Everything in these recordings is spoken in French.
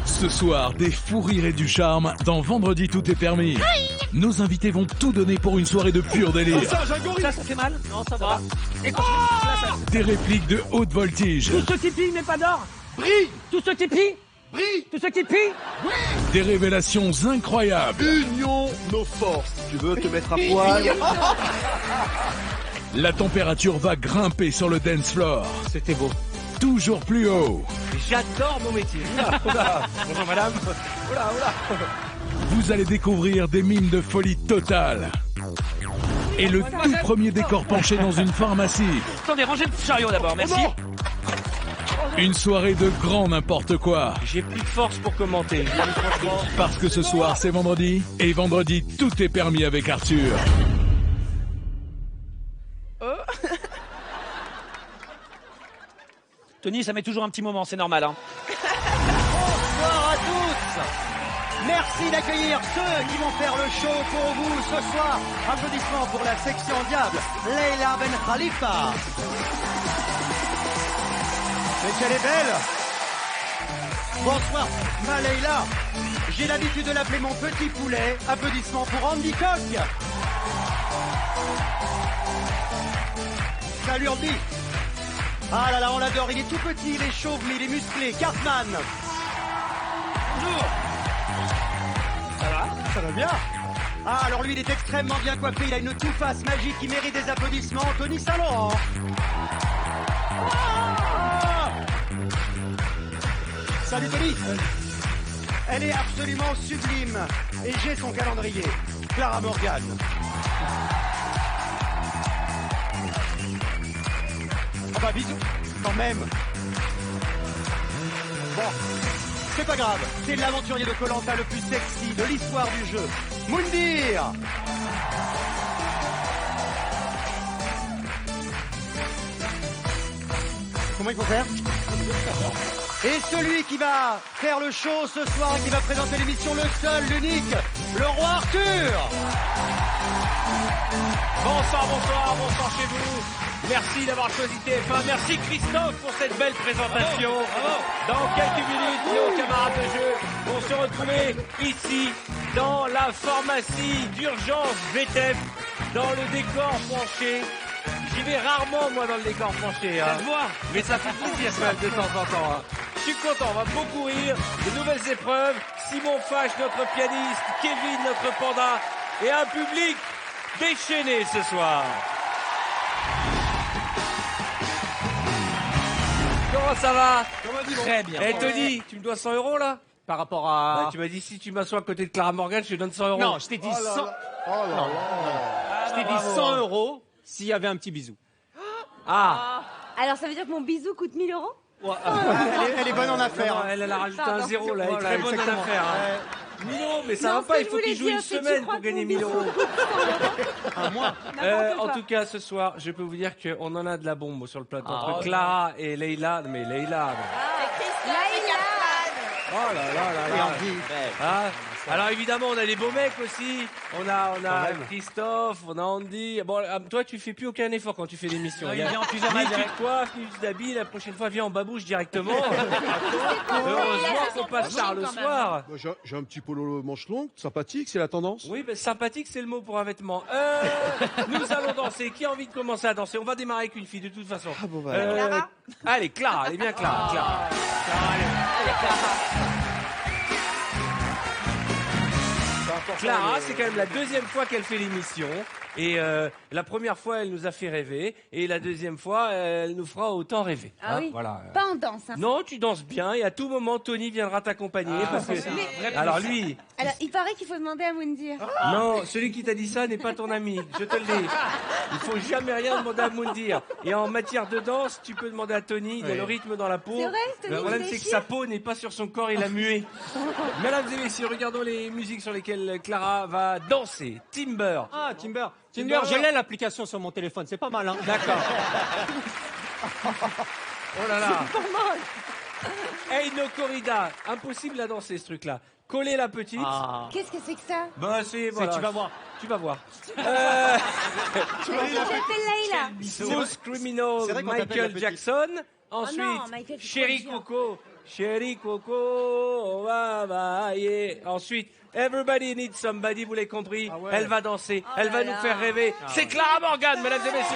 Ce soir, des fous rires et du charme dans Vendredi tout est permis. Nos invités vont tout donner pour une soirée de pur délire. Ça fait mal? Non, ça va. Et Des répliques de haute voltige. Tout ce qui pille n'est pas d'or. Brille. Tout ce qui pille. Brille. Tout ce qui pille. Des révélations incroyables. Union nos forces. Tu veux te mettre à poil? La température va grimper sur le dance floor. C'était beau. Toujours plus haut. J'adore mon métier. Bonjour madame. Oula. Vous allez découvrir des mines de folie totale. Et le tout premier décor penché dans une pharmacie. Attendez, rangez le chariot d'abord, merci. Une soirée de grand n'importe quoi. J'ai plus de force pour commenter. Franchement. Parce que ce soir, c'est vendredi. Et vendredi, tout est permis avec Arthur. Tony, ça met toujours un petit moment, c'est normal. Hein. Bonsoir à tous. Merci d'accueillir ceux qui vont faire le show pour vous ce soir. Applaudissements pour la section diable, Leila Ben Khalifa. Mais qu'elle est belle. Bonsoir, ma Leila. J'ai l'habitude de l'appeler mon petit poulet. Applaudissements pour Andy Koch. Salut Andy. Ah là là, on l'adore, il est tout petit, il est chauve, mais il est musclé. Cartman. Bonjour. Ça va bien. Ah, alors lui, il est extrêmement bien coiffé, il a une tout-face magique qui mérite des applaudissements. Tony Saint-Laurent. Ah. Salut Tony. Elle est absolument sublime. Et j'ai son calendrier. Clara Morgan. Ah bah bisous, quand même. Bon, c'est pas grave, c'est l'aventurier de Koh-Lanta le plus sexy de l'histoire du jeu. Moundir. Comment il faut faire? Et celui qui va faire le show ce soir et qui va présenter l'émission, le seul, l'unique, le roi Arthur. Bonsoir chez vous. Merci d'avoir choisi TF1. Merci Christophe pour cette belle présentation. Dans quelques minutes, nos camarades de jeu vont se retrouver ici, dans la pharmacie d'urgence VTEF, dans le décor penché. J'y vais rarement, moi, dans le décor penché. Hein. Mais ça fait plaisir quand même de temps en temps. Hein. Je suis content, on va beaucoup rire. De nouvelles épreuves. Simon Fache, notre pianiste. Kevin, notre panda. Et un public déchaîné ce soir. Comment ça va? Très bien. Eh Tony, tu me dois 100 € là? Par rapport à... Ouais, tu m'as dit si tu m'assois à côté de Clara Morgan, je te donne 100 €. Non, je t'ai dit 100... Je t'ai dit 100 € s'il y avait un petit bisou. Ah, Alors ça veut dire que mon bisou coûte 1000 €? Elle est bonne en affaires. non, elle a rajouté un zéro là, elle est Voilà, très bonne en exactement. affaires. Hein. Non, mais ça Non, va ce pas, que il je faut qu'il voulais joue une dire, c'est que tu semaine crois pour que mon gagner 1000 bisou €. coûte 100 €. Un mois. En tout cas, ce soir, je peux vous dire qu'on en a de la bombe sur le plateau. Ah, Entre ouais. Clara et Leila. Mais Leila. Oh là là là Et là. Andy. Ah, alors évidemment, on a les beaux mecs aussi. On a Christophe, on a Andy. Bon, toi, tu fais plus aucun effort quand tu fais l'émission. Il vient en pyjama Ni tu direct. te coiffes, ni tu t'habilles. La prochaine fois, viens en babouche directement. Heureusement qu'on passe tard le soir. Moi, j'ai un petit polo manche longue, sympathique, c'est la tendance. Oui, ben sympathique, c'est le mot pour un vêtement. Nous allons danser. Qui a envie de commencer à danser? On va démarrer avec une fille de toute façon. Ah bon, bah, Clara. Allez, Clara, elle est bien Clara. Clara. Clara, c'est quand même la deuxième fois qu'elle fait l'émission. Et la première fois, elle nous a fait rêver. Et la deuxième fois, elle nous fera autant rêver. Ah oui. Voilà. Pas en danse. Hein. Non, tu danses bien. Et à tout moment, Tony viendra t'accompagner. parce que... Alors lui, Alors il paraît qu'il faut demander à Moundir. non, celui qui t'a dit ça n'est pas ton ami. Je te le dis. Il faut jamais rien demander à Moundir. Et en matière de danse, tu peux demander à Tony. Il a le rythme dans la peau. C'est vrai, Tony, Le problème, il c'est que déchire. sa peau n'est pas sur son corps. Il a mué. Mesdames et messieurs, regardons les musiques sur lesquelles Clara va danser. Timber. Ah, Timber. Timber, je l'ai l'application sur mon téléphone, c'est pas mal, hein. D'accord. Oh là là. Hey, no corrida. Impossible à danser, ce truc-là. Coller la petite. Ah. Qu'est-ce que c'est que ça? Bah, voilà. Tu vas voir. Tu vas voir. Je m'appelle Leila. Smooth Criminal, C'est vrai qu'on t'appelle la Michael petite. Jackson. Ensuite, Oh non, Michael, tu Chéri crois le Coco, Chérie Coco, on va bailler. Ensuite, Everybody Needs Somebody, vous l'avez compris. Ah ouais. Elle va danser, elle va là nous là. faire rêver. C'est Clara Morgan, mesdames et messieurs.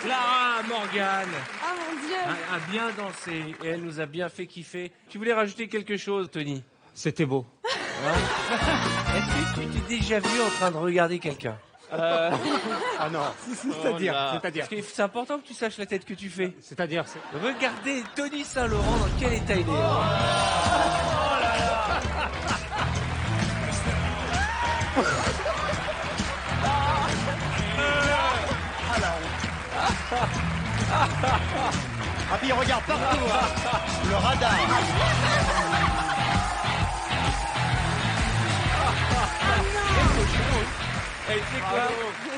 Clara Morgan Oh mon Dieu. a bien dansé et elle nous a bien fait kiffer. Tu voulais rajouter quelque chose, Tony? C'était beau. Est-ce que tu t'es déjà vu en train de regarder quelqu'un? Ah non. C'est-à-dire, Parce que c'est important que tu saches la tête que tu fais. c'est-à-dire, Regardez Tony Saint-Laurent dans quel état il est. Ah puis il regarde partout, hein. Le radar. Et c'est quoi?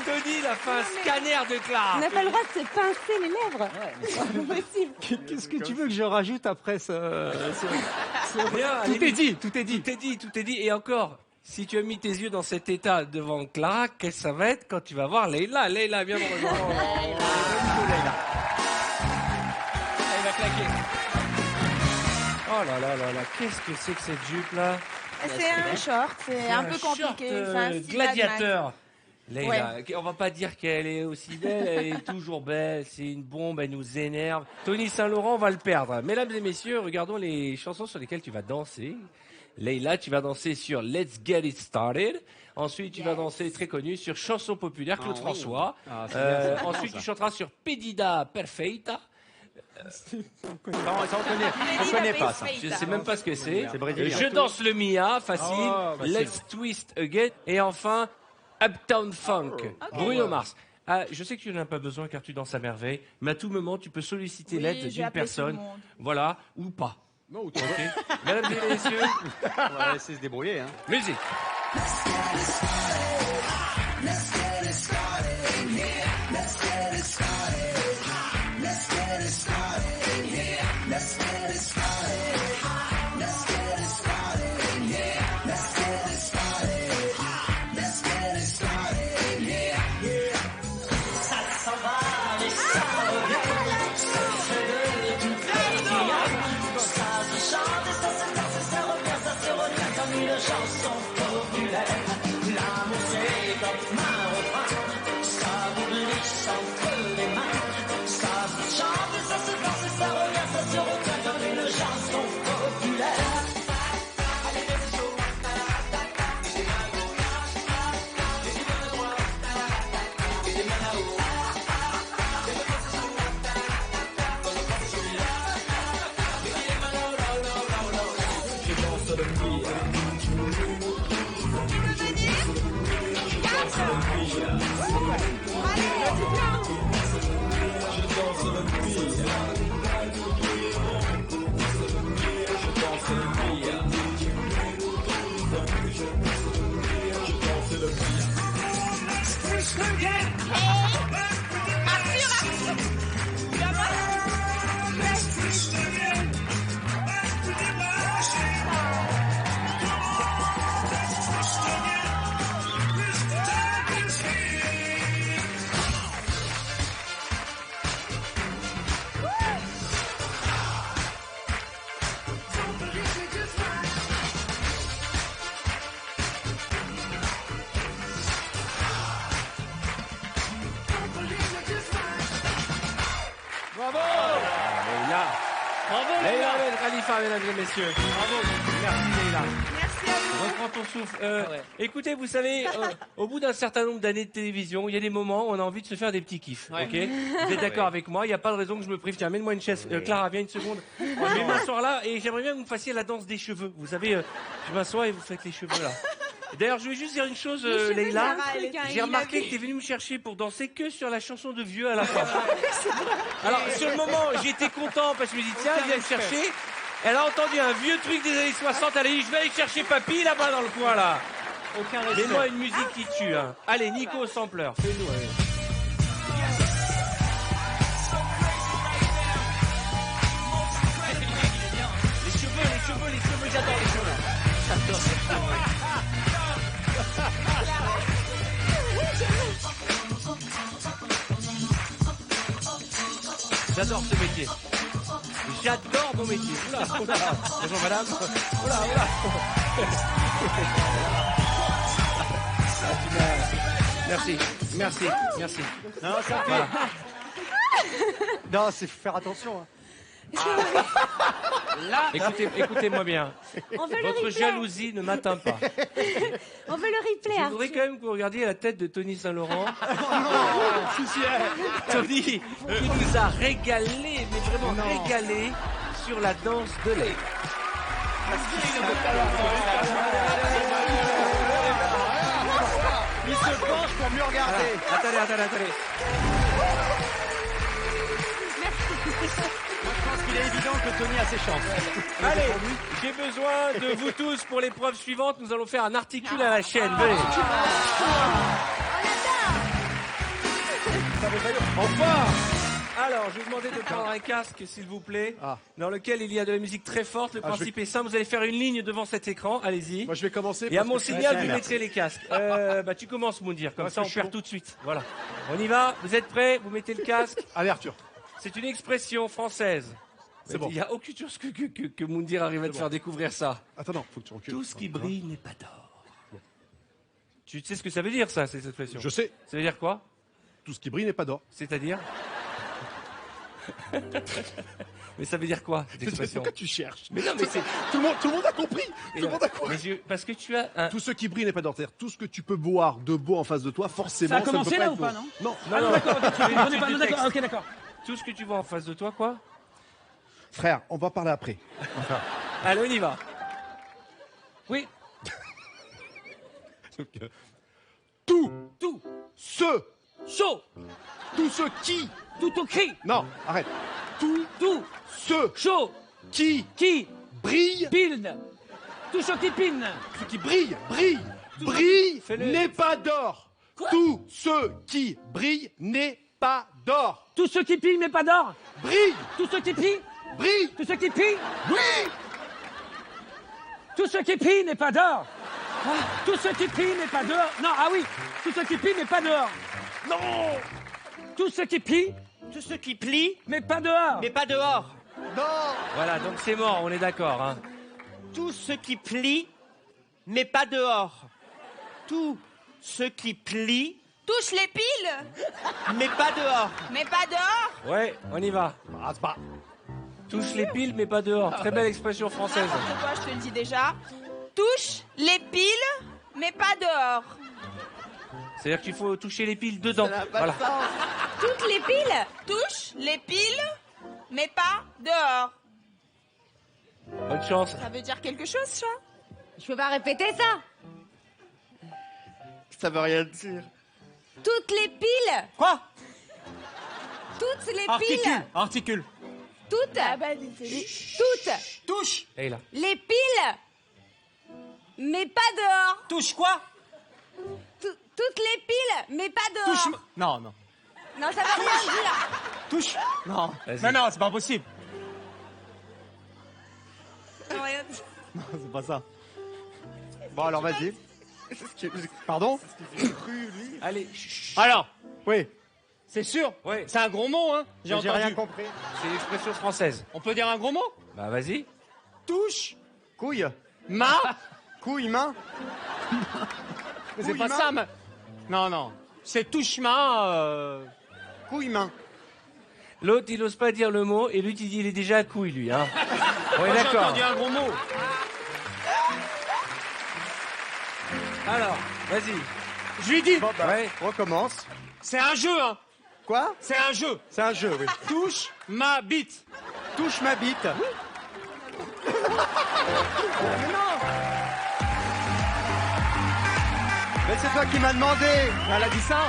Tony, il a fait un scanner de Clara. On n'a pas le droit de se pincer les lèvres. C'est pas possible. qu'est-ce que tu veux que je rajoute après Bien, Tout allez, est dit, tout est dit. Tout est dit, tout est dit. Et encore, si tu as mis tes yeux dans cet état devant Clara, qu'est-ce que ça va être quand tu vas voir Leïla? Leïla, viens me rejoindre. Elle va claquer. Oh là là là là, qu'est-ce que c'est que cette jupe là? C'est un short, c'est un peu short, compliqué. C'est un style gladiateur. Leïla, on va pas dire qu'elle est aussi belle, elle est toujours belle, c'est une bombe, elle nous énerve. Tony Saint-Laurent, on va le perdre. Mesdames et messieurs, regardons les chansons sur lesquelles tu vas danser. Leïla, tu vas dancer sur Let's Get It Started. Ensuite, tu vas danser très connu sur Chanson populaire, Claude François. Ensuite, tu chanteras sur Pedida Perfeita. Ça, on connaît pas ça. Je sais même pas ce que c'est. C'est brésilien. Je danse le Mia, facile. facile. Let's Twist Again. Et enfin, Uptown Funk, Bruno Mars. Ah, je sais que tu n'en as pas besoin car tu danses à merveille, mais à tout moment, tu peux solliciter Oui, l'aide j'ai d'une appelé tout le personne. monde. Voilà, ou pas. Non, ou toi. Ok. Mesdames et messieurs, On va laisser se débrouiller, hein. musique. Voilà. Bravo, Leïla Ben Khalifa, mesdames et messieurs. Bravo. Merci Leïla. Merci à vous. Reprends ton souffle. Écoutez, vous savez, au bout d'un certain nombre d'années de télévision, il y a des moments où on a envie de se faire des petits kiffs. Ouais. Ok, vous êtes d'accord avec moi? Il n'y a pas de raison que je me prive. Tiens, amène-moi une chaise. Clara, viens une seconde. Je vais m'asseoir là et j'aimerais bien que vous me fassiez la danse des cheveux. Vous savez, je m'assois et vous faites les cheveux là. D'ailleurs, je voulais juste dire une chose, Leïla. J'ai remarqué que tu es venue me chercher pour danser que sur la chanson de vieux à la fin. Alors, sur le moment, j'étais content parce que je me dis, tiens, elle vient me chercher. Elle a entendu un vieux truc des années 60. Elle a dit, je vais aller chercher papy là-bas dans le coin là. Aucun respect. Mets-moi une musique qui tue. Hein. Allez, Nico Sampleur, fais-nous. Allez. Les cheveux, j'adore les cheveux. J'adore ce métier. J'adore mon métier. Oula, oula. Bonjour madame. Oula, oula. Merci, merci, merci. Non, ça Voilà. Non, c'est faire attention. Là, écoutez-moi bien. On veut le Votre replay. jalousie ne m'atteint pas. On veut le replay, Je voudrais quand même que vous regardiez la tête de Tony Saint-Laurent. Tony, qui nous a régalé, mais vraiment régalé, sur la danse de l'air. Il se penche pour mieux regarder. Attendez. Je pense qu'il est évident que Tony a ses chances. Allez, j'ai besoin de vous tous pour l'épreuve suivante. Nous allons faire un articule à la chaîne. Venez. Enfin. Alors, je vais vous demander de prendre un casque, s'il vous plaît, dans lequel il y a de la musique très forte. Le principe est simple. Vous allez faire une ligne devant cet écran. Allez-y. Moi, je vais commencer. Et à parce mon que- signal, vous Merde. mettrez les casques. Tu commences, Moundir. Comme Parce ça, que on je suis perd con. tout de suite. Voilà. On y va. Vous êtes prêts? Vous mettez le casque. Allez, Arthur. C'est une expression française. C'est bon. Il n'y a aucune chose que Moundir arrive à te faire découvrir ça. Attends, non, faut que tu recules. Tout ce qui brille n'est pas d'or. Tu sais ce que ça veut dire, ça, cette expression? Je sais. Ça veut dire quoi? Tout ce qui brille n'est pas d'or. C'est-à-dire? Mais ça veut dire quoi, cette expression? Pourquoi tu cherches? Mais non, mais c'est... Tout le monde a compris. Tout le monde a compris. Parce que tu as un... Tout ce qui brille n'est pas d'or. C'est-à-dire tout ce que tu peux boire de beau en face de toi, forcément. Ça a ne commencé peut là être ou pas, beau. non Non. Ah non, d'accord, ok, Tu on est pas- du non, d'accord, texte. ok, d'accord. Tout ce que tu vois en face de toi, quoi? Frère, on va parler après. Allez, on y va. Oui, Tout chaud, tout ce qui. tout au cri, Non, arrête. Tout ce chaud, qui qui, brille. pine, tout ce qui pine, Ce qui brille Fais-le. n'est pas d'or. Tout ce qui brille n'est pas d'or. tout ce qui pille mais pas d'or, Brille, tout ce qui pille, brille, tout ce qui pille, oui. tout ce qui pille n'est pas d'or. Tout ce qui pille n'est pas dehors. Non, ah oui, tout ce qui pille n'est pas dehors. Non. Tout ce qui pille, Tout ce qui plie, mais pas dehors. mais pas dehors. Voilà, donc c'est mort, on est d'accord. Hein. Tout ce qui plie, mais pas dehors. Tout ce qui plie, Touche les piles, mais pas dehors. mais pas dehors. Ouais, on y va. Touche les piles, mais pas dehors. Très belle expression française. N'importe quoi, je te le dis déjà. Touche les piles, mais pas dehors. C'est-à-dire qu'il faut toucher les piles dedans. Voilà. Toutes les piles, touche les piles, mais pas dehors. Bonne chance. Ça veut dire quelque chose, ça? Je peux pas répéter ça. Ça veut rien dire. Toutes les piles, Quoi? toutes les Articule, piles, articule. toutes, toutes Touche, Et là. les piles, mais pas dehors. touche quoi? Toutes les piles, mais pas dehors. Touche. Non, non. Non, ça veut rien dire. Touche. Non. Vas-y. Non, non, c'est pas possible. Ça veut rien dire. C'est pas ça. Bon, alors vas-y. Pardon? Allez, chut. Alors, Oui. c'est sûr. Ouais, C'est un gros mot, hein. J'ai J'ai entendu. rien compris. c'est l'expression française. On peut dire un gros mot? Bah vas-y. Touche. Couille. Ma. Couille, main. Mais c'est Couille, pas main. ça, mais... Non, non. C'est touche-main. Couille, main. L'autre, il n'ose pas dire le mot, et lui, il est déjà à couille, lui. Hein. On est d'accord. J'ai entendu un gros mot. Alors, vas-y. Je lui dis. Bon, bah, Ouais. on recommence. C'est un jeu, hein. Quoi? C'est un jeu. C'est un jeu, oui. Touche ma bite. Touche ma bite. Mais c'est toi qui m'as demandé. Elle a dit ça.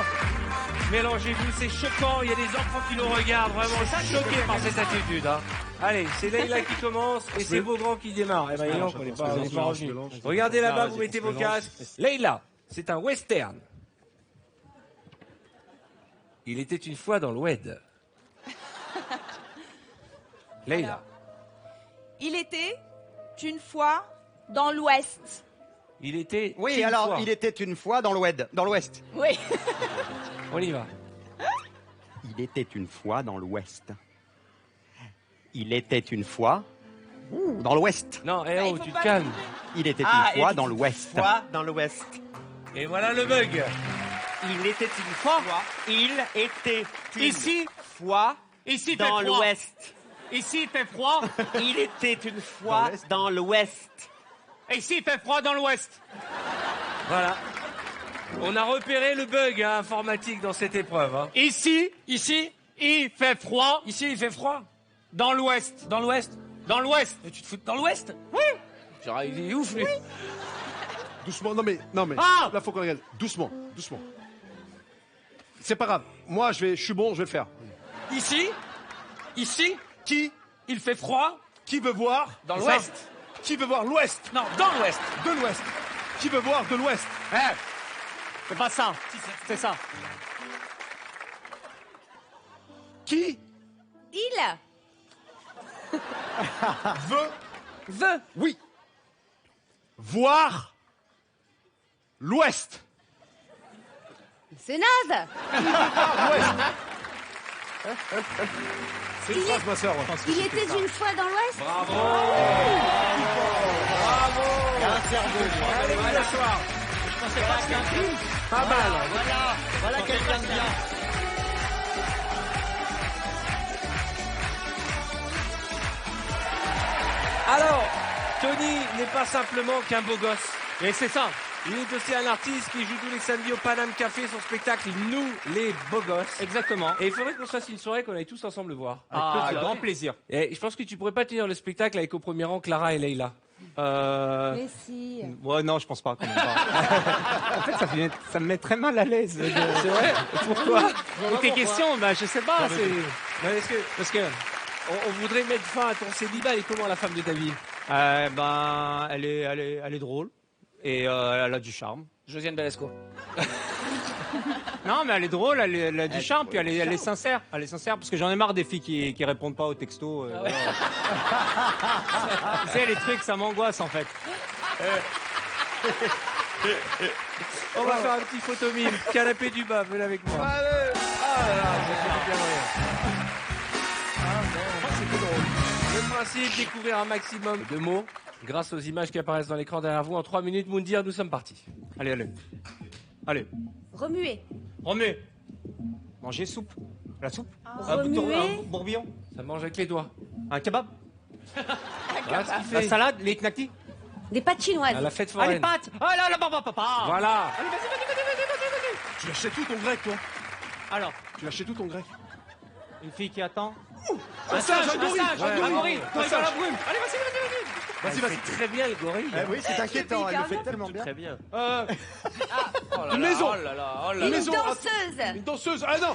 Mélangez-vous, c'est choquant. Il y a des enfants qui nous regardent. Vraiment, je suis choqué par cette attitude. Hein. Allez, c'est Leïla qui commence et c'est Beaugrand qui démarre. Eh ben, dis donc, on n'est pas revenu. Regardez là-bas, vous mettez vos casques. Leïla, c'est un western. Il était une fois dans l'Oued. Leïla. Il était une fois dans l'Ouest. Il était. Oui, une alors fois. il était une fois dans l'Ouest. Dans l'Ouest. Oui. On y va. Il était une fois dans l'Ouest. Il était une fois dans l'Ouest. Non, Bah, il oh, faut tu te pas calmes. trouver. Il était une fois dans l'Ouest. Fois dans l'Ouest. Et voilà le bug. Il était une fois. Il était une Ici. fois Ici, dans fait froid. l'Ouest. Ici, il fait froid. Il était une fois dans l'Ouest. Et ici, il fait froid dans l'Ouest. Voilà. On a repéré le bug hein, informatique dans cette épreuve. Hein. Ici, il fait froid. Ici, il fait froid. Dans l'Ouest. Dans l'Ouest. Dans l'Ouest. Et tu te fous dans l'Ouest? Oui. Genre, il est ouf, lui. Doucement, non mais, Ah là faut qu'on regarde. Doucement, doucement. C'est pas grave. Moi, je suis bon, je vais le faire. Ici, Qui il fait froid. veut voir Dans ça l'Ouest. Qui veut voir l'Ouest? Non, dans l'Ouest. De l'Ouest. Qui veut voir de l'Ouest? C'est pas ça. C'est ça. Qui Il. veut, oui, voir l'Ouest? C'est naze. C'est une phrase, ma sœur. Il était une fois dans l'Ouest. Allez, vous asseoir. Pas mal. Voilà quelqu'un de bien. Alors, Tony n'est pas simplement qu'un beau gosse. Et c'est ça. Il est aussi un artiste qui joue tous les samedis au Paname Café son spectacle Nous les beaux gosses. Exactement. Et il faudrait qu'on se fasse une soirée qu'on aille tous ensemble le voir. Ah, grand plaisir. Et je pense que tu pourrais pas tenir le spectacle avec au premier rang Clara et Leïla. Mais si. Ouais, non, je pense pas. Quand même pas. En fait, ça me met très mal à l'aise. C'est vrai? Pourquoi? Et tes questions, bah, je sais pas. C'est... Non, parce que on voudrait mettre fin à ton célibat. Elle est comment la femme de ta vie? Ben, elle est drôle et elle a du charme. Josiane Balasco. Non, mais elle est drôle, elle a du charme, puis elle est sincère. Elle est sincère parce que j'en ai marre des filles qui répondent pas aux textos. Voilà. Tu sais, les trucs, ça m'angoisse en fait. On va faire un petit photomime. Canapé du bas, venez avec moi. Ah là là, ça fait bien rire. C'était drôle. Le principe, découvrir un maximum de mots grâce aux images qui apparaissent dans l'écran derrière vous. En 3 minutes, Moundir, nous sommes partis. Allez. Remuer. Remue. Manger soupe. La soupe. Remuer. Un bourguignon. Ça mange avec les doigts. Un kebab. Voilà ce qu'il La fait. salade, les knackis. Des pâtes chinoises. À la fête Ah, les foraine. pâtes. Ah là, papa. Voilà. Allez, vas-y. Tu lâchais tout ton grec, toi. Alors, Tu lâchais tout ton grec. une fille qui attend. Un singe, un gorille. Un gorille. Un Dans la singe. brume. Allez, vas-y. Vas-y, vas-y. C'est très bien le gorille. Eh oui, c'est inquiétant. Elle le fait tellement bien. Très bien. Une maison. Oh là là, oh là Une là. Une maison. danseuse. Une danseuse. Ah non,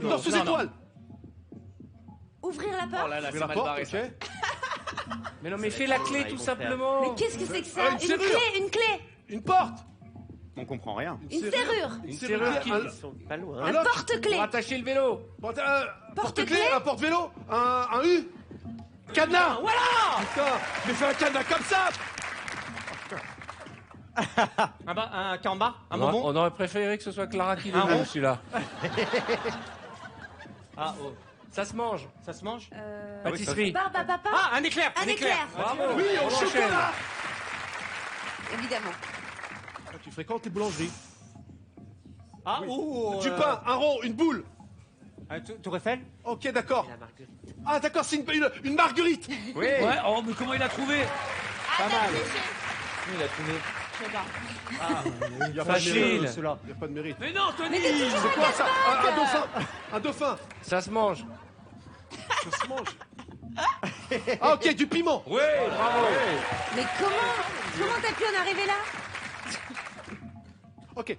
une danseuse étoile. Ouvrir la Oh porte. là là, Ouvre c'est la mal porte, barré, ok. ça. Mais non, mais fais la clé tout simplement. Mais qu'est-ce que c'est que ça? Une serrure. Une clé. Une porte. On comprend rien. Une serrure. Une serrure qui... Un lock. porte-clé. Pour attacher le vélo. Porte-clé, un porte-vélo, un U. Cadenas. Voilà. Putain, mais fais un cadenas comme ça. Un camembert. Un On aurait- bonbon. On aurait préféré que ce soit Clara qui le Un mange, rond. celui-là. Ah, oh. Ça se mange. Ça se mange. Pâtisserie. Barbe à papa. Ah, un éclair. Un éclair. Bravo. Oui, au On enchaîne. chocolat. Évidemment. Tu fréquentes les boulangeries. Ah, ou Du pain, un rond, une boule. Tour Eiffel. Ok, d'accord. La marguerite. Ah, d'accord, c'est une marguerite. Oui. Ouais, oh, mais comment il a trouvé? Ah, t'as triché. Il a trouvé. Je sais pas. Il y a Facile. cela. Il n'y a pas de mérite. Mais non, Tony! C'est quoi ça? Un dauphin. Un dauphin. Ça se mange. Ça se mange. Ah, ok, du piment. Oui, bravo. Mais comment t'as pu en arriver là? Ok.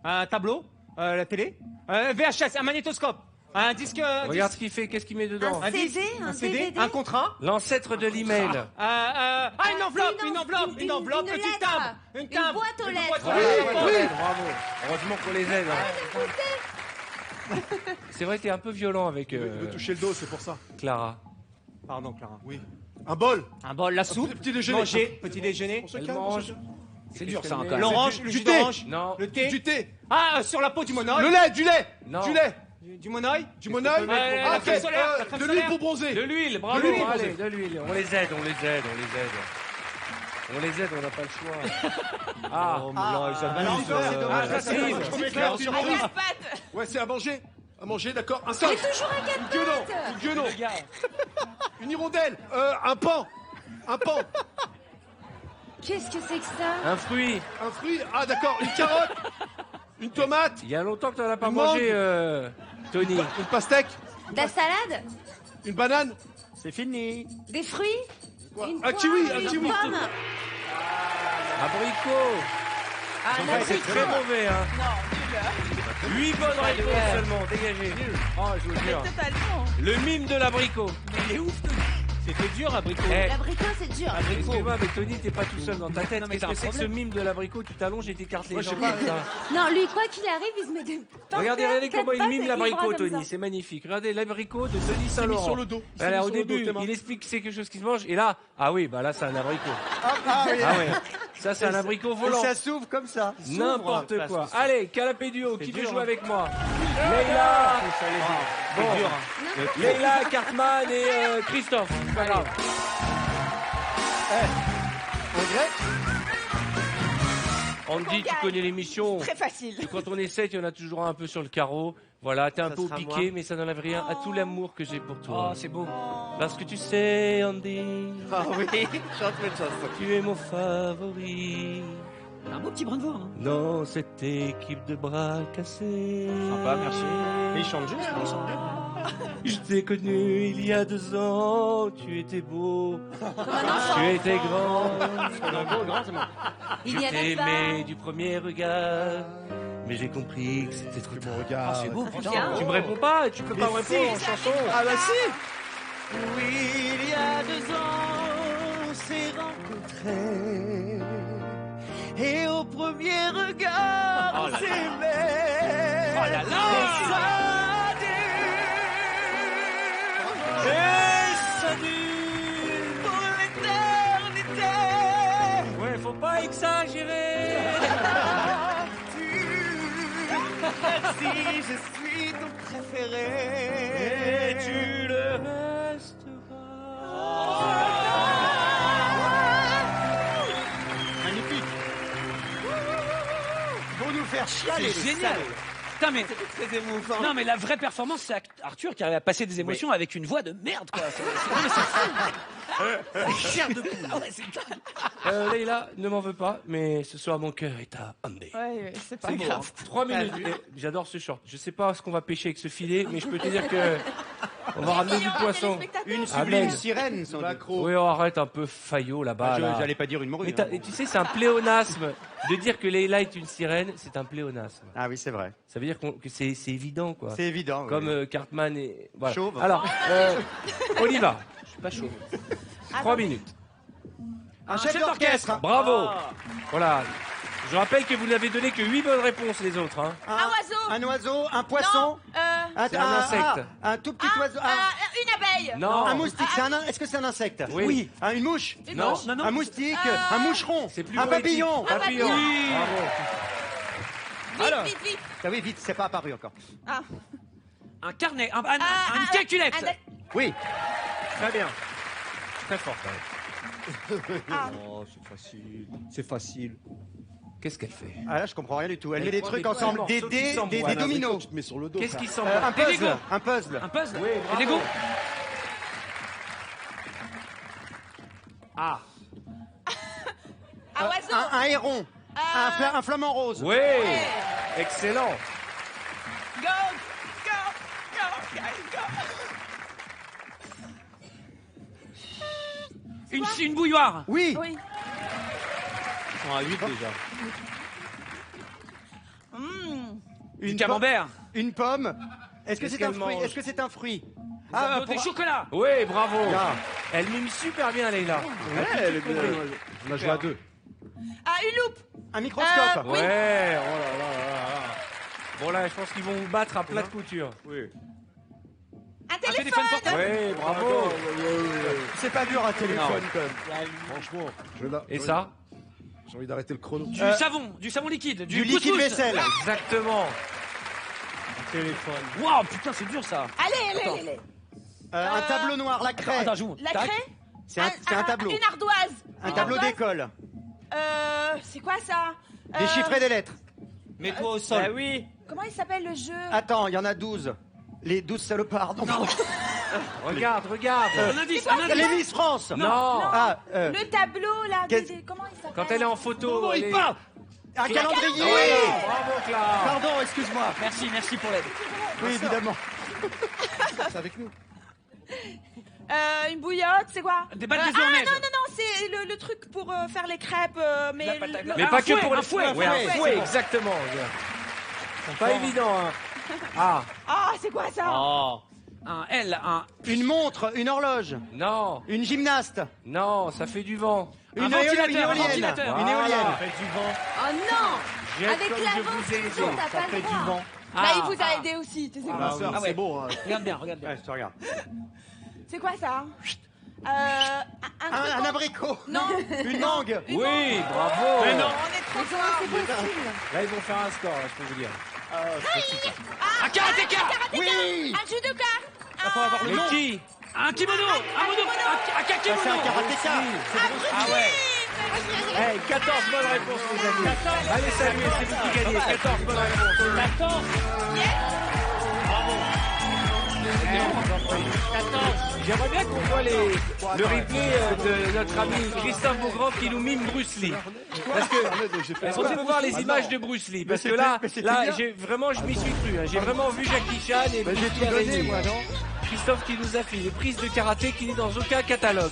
Un tableau. La télé. VHS, un magnétoscope. Un disque. Regarde ce qu'il fait, qu'est-ce qu'il met dedans? Un CD, un CD. DVD. Un contrat. L'ancêtre de l'email. Une enveloppe. Une enveloppe. Une Petit lettre. timbre. Une boîte aux lettres. Voilà, bravo. Heureusement qu'on les aide. C'est vrai que t'es un peu violent avec Il veut toucher le dos, c'est pour ça. Clara. Pardon, Clara. Oui. Un bol. Un bol, la soupe. Petit déjeuner. Manger. Petit déjeuner. On se Elle calme, on mange. se calme. C'est dur ça qu'elle encore. met L'orange, du le jus thé. d'orange. Non. Le thé. Du thé. Sur la peau du monoeil. Le lait, du lait. Non. Du lait. Du monoeil. Du monoeil. la Ah, ok. crème solaire, la crème De l'huile solaire. pour bronzer. De l'huile, bravo. De l'huile, Allez, de l'huile. On les aide, on les aide, on les aide. On les aide, on n'a pas le choix. Ah, Ça, c'est dommage. si. C'est clair, tu Ah, manges. quatre pattes. Ouais, c'est à manger. À manger, d'accord. Un Mais singe. toujours à quatre Une guenon. pattes. Une guenon. Une hirondelle. Un pan. Un pan. Qu'est-ce que c'est que ça? un fruit. Un fruit. Ah, d'accord. Une carotte. Une tomate. Il y a longtemps que t'en as pas Une mangé, Tony. Une pastèque. De la salade? Une banane. C'est fini. Des fruits? Une Un poire, kiwi. Un une kiwi. pomme. Abricot. Ah, non, C'est très mauvais, hein. Non, nul. 8 bonnes réponses seulement, dégagez. Oh, je vous jure. Totalement. Le mime de l'abricot. Il est ouf, Tony. C'était dur, abricot. Eh, L'abricot, c'est dur. excuse-moi, mais Tony, t'es pas tout seul dans ta tête. Non, mais Qu'est-ce t'as que un c'est que ce problème. mime de l'abricot? Tu t'allonges et t'écartes les Moi, je sais jambes. pas. comme ça. Non, lui, quoi qu'il arrive, il se met de. Regardez comment il mime l'abricot, comme Tony. ça. C'est magnifique. Regardez l'abricot de Tony Il s'est mis Saint-Laurent. sur le dos. Il s'est Voilà, mis au sur le dos, début, tes mains. il explique que c'est quelque chose qui se mange. Et là, ah oui, bah là, c'est un abricot. Ah oui. Ah ouais. Ça, c'est un abricot volant. Ça s'ouvre comme ça. N'importe quoi. Allez, canapé duo. Qui veut dur, jouer hein. avec moi? Leïla. Bon. Leïla, Cartman et Christophe. C'est pas grave. Andy, tu connais l'émission. Très facile. Et quand on essaie, il y en a toujours un peu sur le carreau. Voilà, t'es un Ça peu au sera piqué, moi. mais ça n'enlève rien à tout l'amour que j'ai pour toi. Oh, c'est beau. Parce que tu sais, Andy, Ah oui. Chante une chanson. tu es mon favori. Un beau petit brin de voix. Hein. Dans cette équipe de bras cassés. Sympa, merci. Mais il chante juste, il chante bien. Je t'ai connu il y a 2 ans, tu étais beau, tu étais grand, Il je n'y avait t'ai pas. aimé du premier regard, mais j'ai compris que c'était trop tard. Regarde. C'est beau, putain. Bien. Tu me réponds pas, tu peux pas me répondre en chanson. Ah, bah si. Oui, il y a 2 ans, on s'est rencontrés. Et au premier regard, on s'aimait. Oh là là. Et ça dure. Et ça dure pour l'éternité. Ouais, faut pas exagérer. Merci, je suis ton préféré. Et tu le resteras. Magnifique. Pour nous faire chialer. C'est génial. Putain, mais. Très émouvant. Non, mais la vraie performance, c'est Arthur qui arrive à passer des émotions avec une voix de merde, quoi. C'est chair de poule. Ah ouais, c'est dingue. Leïla, ne m'en veux pas, mais ce soir mon cœur est à Andy. Ouais, c'est pas C'est beau, hein. 3 minutes. Et J'adore ce short. Je sais pas ce qu'on va pêcher avec ce filet, mais je peux te dire que on va ramener du poisson. Une Amen. sublime sirène, sans doute. Macro. Oui, oh, arrête un peu faillot là-bas. là. J'allais pas dire une morue. Mais et tu sais, c'est un pléonasme. De dire que Leïla est une sirène, c'est un pléonasme. Ah oui, c'est vrai. Ça veut dire que c'est évident, quoi. C'est évident. Comme oui. Cartman et... Voilà. Chauve. Alors, on y va. Je suis pas chaud. 3 minutes. un chef d'orchestre. Bravo. Voilà. Je rappelle que vous n'avez donné que 8 bonnes réponses, les autres. Hein. Un oiseau. Un oiseau, un poisson. C'est un insecte. Un tout petit oiseau. Une abeille. Non. Un moustique. Est-ce que c'est un insecte? Oui. Une mouche. Une Non. mouche. Un moustique. Un moucheron. C'est plus un poétique. papillon. Papillon. papillon. Bravo. Vite, Alors. vite, vite. Ah oui, vite, c'est pas apparu encore. Ah. Un carnet, une calculette. Oui. Très bien. Très fort, quand même. Oh, c'est facile. C'est facile. Qu'est-ce qu'elle fait? Ah là, je comprends rien du tout. Elle met des trucs ensemble, des dés, des dominos. Tu te mets sur le dos. Qu'est-ce qui semble? Un Des puzzle. Lego. Un puzzle. Un puzzle. Oui, Et bravo. Lego. Ah. Un oiseau. Un héron. Un flamant rose. Oui. Excellent. Go, go, go, guys, go. Une bouilloire. Oui. Oui. On a 8 déjà. Du Une camembert. Une pomme. Est-ce que Qu'est-ce c'est un qu'elle fruit? mange? Est-ce que c'est un fruit? Des chocolats. Oui, bravo. Ah. Elle mime super bien, Leïla. On a joué à 2. Ah, une loupe. Un microscope. Ouais, oh là là là là. Bon là, je pense qu'ils vont vous battre à plat de couture. Oui. Un téléphone téléphone. portable. Oui, bravo. C'est pas dur un téléphone quand même. Franchement, Et ça? j'ai envie d'arrêter le chrono. Du savon liquide. Du liquide pousse-pousse. vaisselle. Exactement. Waouh, putain, c'est dur ça. Allez. Un tableau noir, la craie. Attends, je vous. La Tac. craie. C'est un tableau. Une ardoise. Un tableau d'école. C'est quoi ça? Déchiffrer des lettres. Mets-toi au sol. Bah oui. Comment il s'appelle le jeu? Attends, il y en a 12. Les 12 salopards. Non. Regarde. Un indice, un indice. Les Miss France. Non. Ah, Le tableau là. Qu'est-ce- Comment il s'appelle? Quand elle est en photo, elle est... un calendrier. Bravo, Clara. Pardon, excuse-moi. Merci pour l'aide. Oui, évidemment. C'est avec nous. Une bouillotte, c'est quoi? Des pâtes de Ah neige. non, c'est le truc pour faire les crêpes, mais La pâte à le- Mais Un pas que fouet, pour un les fouet, fouets. un Oui, un fouet. fouet, exactement. Pas évident, hein. Ah, Ah, c'est quoi ça? Un Une montre, une horloge, non, une gymnaste, non, ça fait du vent. une ventilateur, éolienne. un ventilateur. Une Voilà. éolienne. Oh non. Avec comme la je vous ai ventilation, aidé. t'as pas le droit. Bah, il vous a aidé aussi. tu sais quoi. Ma soeur, Ah ouais. c'est bon. Hein. Regarde bien. Ouais, je te regarde. C'est quoi ça? Un truc Un en- abricot. Non. Une mangue. Oui, bravo. On est trop Mais comment c'est possible? Là, ils vont faire un score, là, je peux vous dire. Un karatéka. Oui. Un judoka. Faut avoir le nom. Le qui? Un kimono. Un kakimono. C'est un karatéka. Ah ouais. Hey, 14 bonnes réponses, les amis. Allez, saluez, c'est vous qui gagnez. 14 bonnes réponses. J'aimerais bien qu'on voit le replay de notre ami Christophe Beaugrand qui nous mime Bruce Lee. Parce que, est-ce qu'on peut voir les images de Bruce Lee? Parce que là, mais c'était bien. j'ai vraiment, je m'y suis cru. Hein. J'ai vraiment vu Jackie Chan et J'ai Bruce tout Lee donné, réunis. moi, non? Christophe qui nous a fait des prises de karaté qui n'est dans aucun catalogue.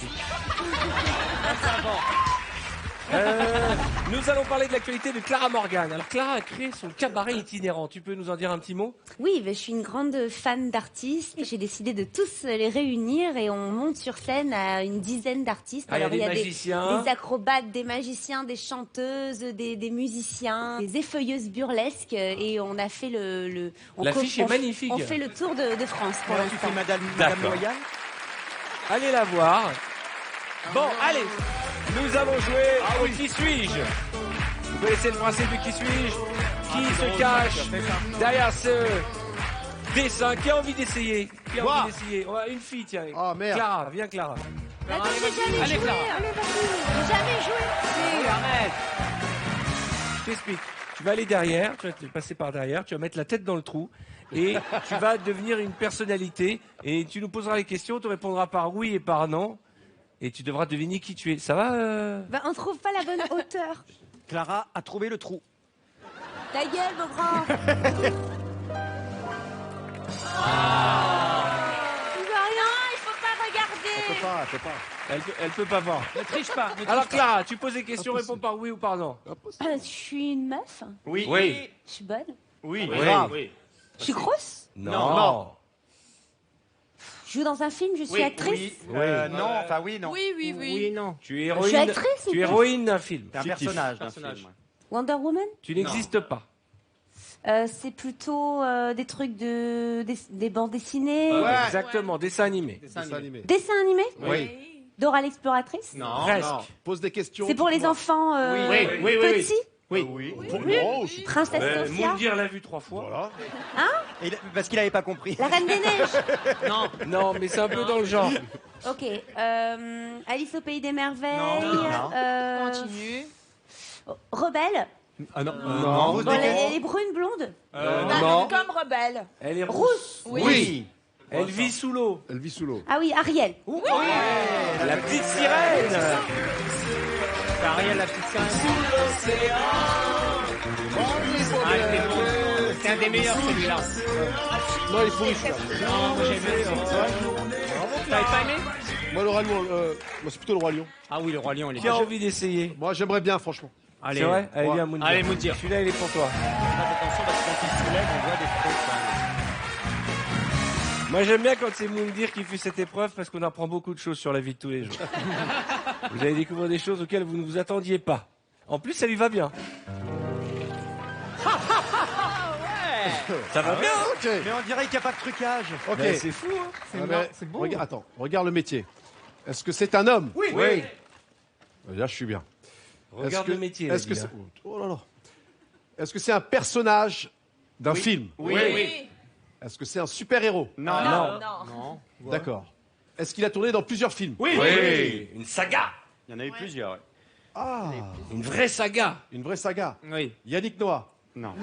Nous allons parler de l'actualité de Clara Morgan. Alors Clara a créé son cabaret itinérant. Tu peux nous en dire un petit mot? Oui, je suis une grande fan d'artistes. J'ai décidé de tous les réunir et on monte sur scène à une dizaine d'artistes. Ah, il y a Alors des magiciens. des acrobates, des magiciens, des chanteuses, des musiciens, des effeuilleuses burlesques et on a fait L'affiche est magnifique. On fait le tour de France pour Tu l'instant. fais Madame D'accord. Loyal. Allez la voir. Bon, allez. Nous allons jouer au Qui suis-je? Vous connaissez le principe du Qui suis-je? Qui se cache derrière ce dessin? Qui a envie d'essayer? Qui a envie d'essayer? Ouais, une fille, tiens. Oh, merde. Clara, viens Clara. Attends, j'ai jamais Allez, joué. Clara. Allez, vas-y. J'ai jamais joué. Je t'explique. Tu vas aller derrière, tu vas te passer par derrière, tu vas mettre la tête dans le trou et tu vas devenir une personnalité et tu nous poseras les questions, tu répondras par oui et par non et tu devras deviner qui tu es. Ça va Bah, on trouve pas la bonne hauteur. Clara a trouvé le trou. Ta gueule, mon grand. Il veut rien, il faut pas regarder. Peut pas. Elle peut pas voir. Ne triche pas. Alors Clara, tu poses des questions, réponds par oui ou par non. Je suis une meuf. Oui. Oui. Je suis bonne. Oui. Oui. Je suis grosse. Non. Je joue dans un film. Je suis actrice. Non, enfin oui, non. Oui. non. Tu es Je héroïne. suis actrice ou Tu es pas héroïne d'un film. C'est un personnage d'un film. Wonder Woman. Tu n'existes pas. C'est plutôt des trucs des bandes dessinées. Exactement, dessin animé. Dessin animé. Dessins animés. Oui. Dora l'exploratrice. Presque. Pose des questions. C'est pour les enfants Oui. petits. Oui. Oh, Princesse Sophia. Moundir l'a vu 3 fois. voilà. Parce qu'il n'avait pas compris. La Reine des Neiges. Non, mais c'est un peu dans le genre. Ok. Alice au pays des merveilles. Non. Continue. Rebelle. Ah non. Non. Bon, elle est brune, blonde. Non. Comme rebelle. Elle est Rousse. Oui. Elle vit sous l'eau. Elle vit sous l'eau. Ah oui, Ariel. La petite sirène. C'est Ariel, la petite sirène. Ah, c'est bon. C'est un des meilleurs, celui-là. Non, il est pourri celui-là. Non, moi, j'ai aimé. T'avais pas aimé? Moi, le Roi Lion, moi, c'est plutôt le Roi Lion. Ah oui, le Roi Lion, il est Qui a bien. envie d'essayer? Moi, j'aimerais bien, franchement. Allez, C'est vrai? Allez, Ouais. viens, Moundir. Allez, Moundir. Celui-là, il est pour toi. Faites attention parce que quand il se soulève, on voit des fautes quand même. Moi, j'aime bien quand c'est Moundir qui fait cette épreuve parce qu'on apprend beaucoup de choses sur la vie de tous les jours. Vous allez découvrir des choses auxquelles vous ne vous attendiez pas. En plus, ça lui va bien. Ça va bien, hein? Ok. Mais on dirait qu'il n'y a pas de trucage. Ok. Ben, c'est fou, hein? C'est beau. Attends, regarde le métier. Est-ce que c'est un homme? Oui. Là, je suis bien. Regarde le métier. Est-ce que c'est... Oh là là. Est-ce que c'est un personnage d'un film? Oui. Est-ce que c'est un super-héros? Non. D'accord. Est-ce qu'il a tourné dans plusieurs films? Oui. Une saga. Il y en a eu plusieurs. Ah, Une vraie saga. une vraie saga. Oui. Yannick Noah. Non.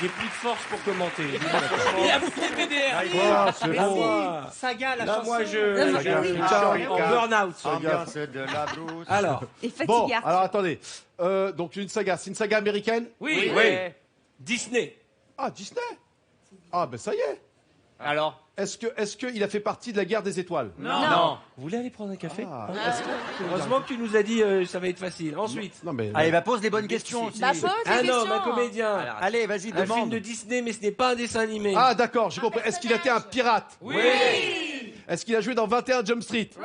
J'ai plus de force pour commenter. Il a bouffé PDR. Quoi, c'est bon. Saga, la Là, chanson. moi, Non, je mais oui. suis en burn-out. Ambiance de la brousse. Alors, Et Bon, fatigué. alors attendez. Donc une saga, c'est une saga américaine? oui. Disney. Ah, Disney. Ah, ben ça y est. Alors? Est-ce qu'il a fait partie de la guerre des étoiles? Non. Vous voulez aller prendre un café? Ah, Heureusement que tu nous as dit ça va être facile. Ensuite. non mais Allez, pose des bonnes questions aussi. Bah, pose Un des homme, un questions. comédien. Allez, vas-y, Un film demande. de Disney, mais ce n'est pas un dessin animé. Ah d'accord, j'ai compris. Est-ce qu'il a été un pirate? oui. Est-ce qu'il a joué dans 21 Jump Street? Bah,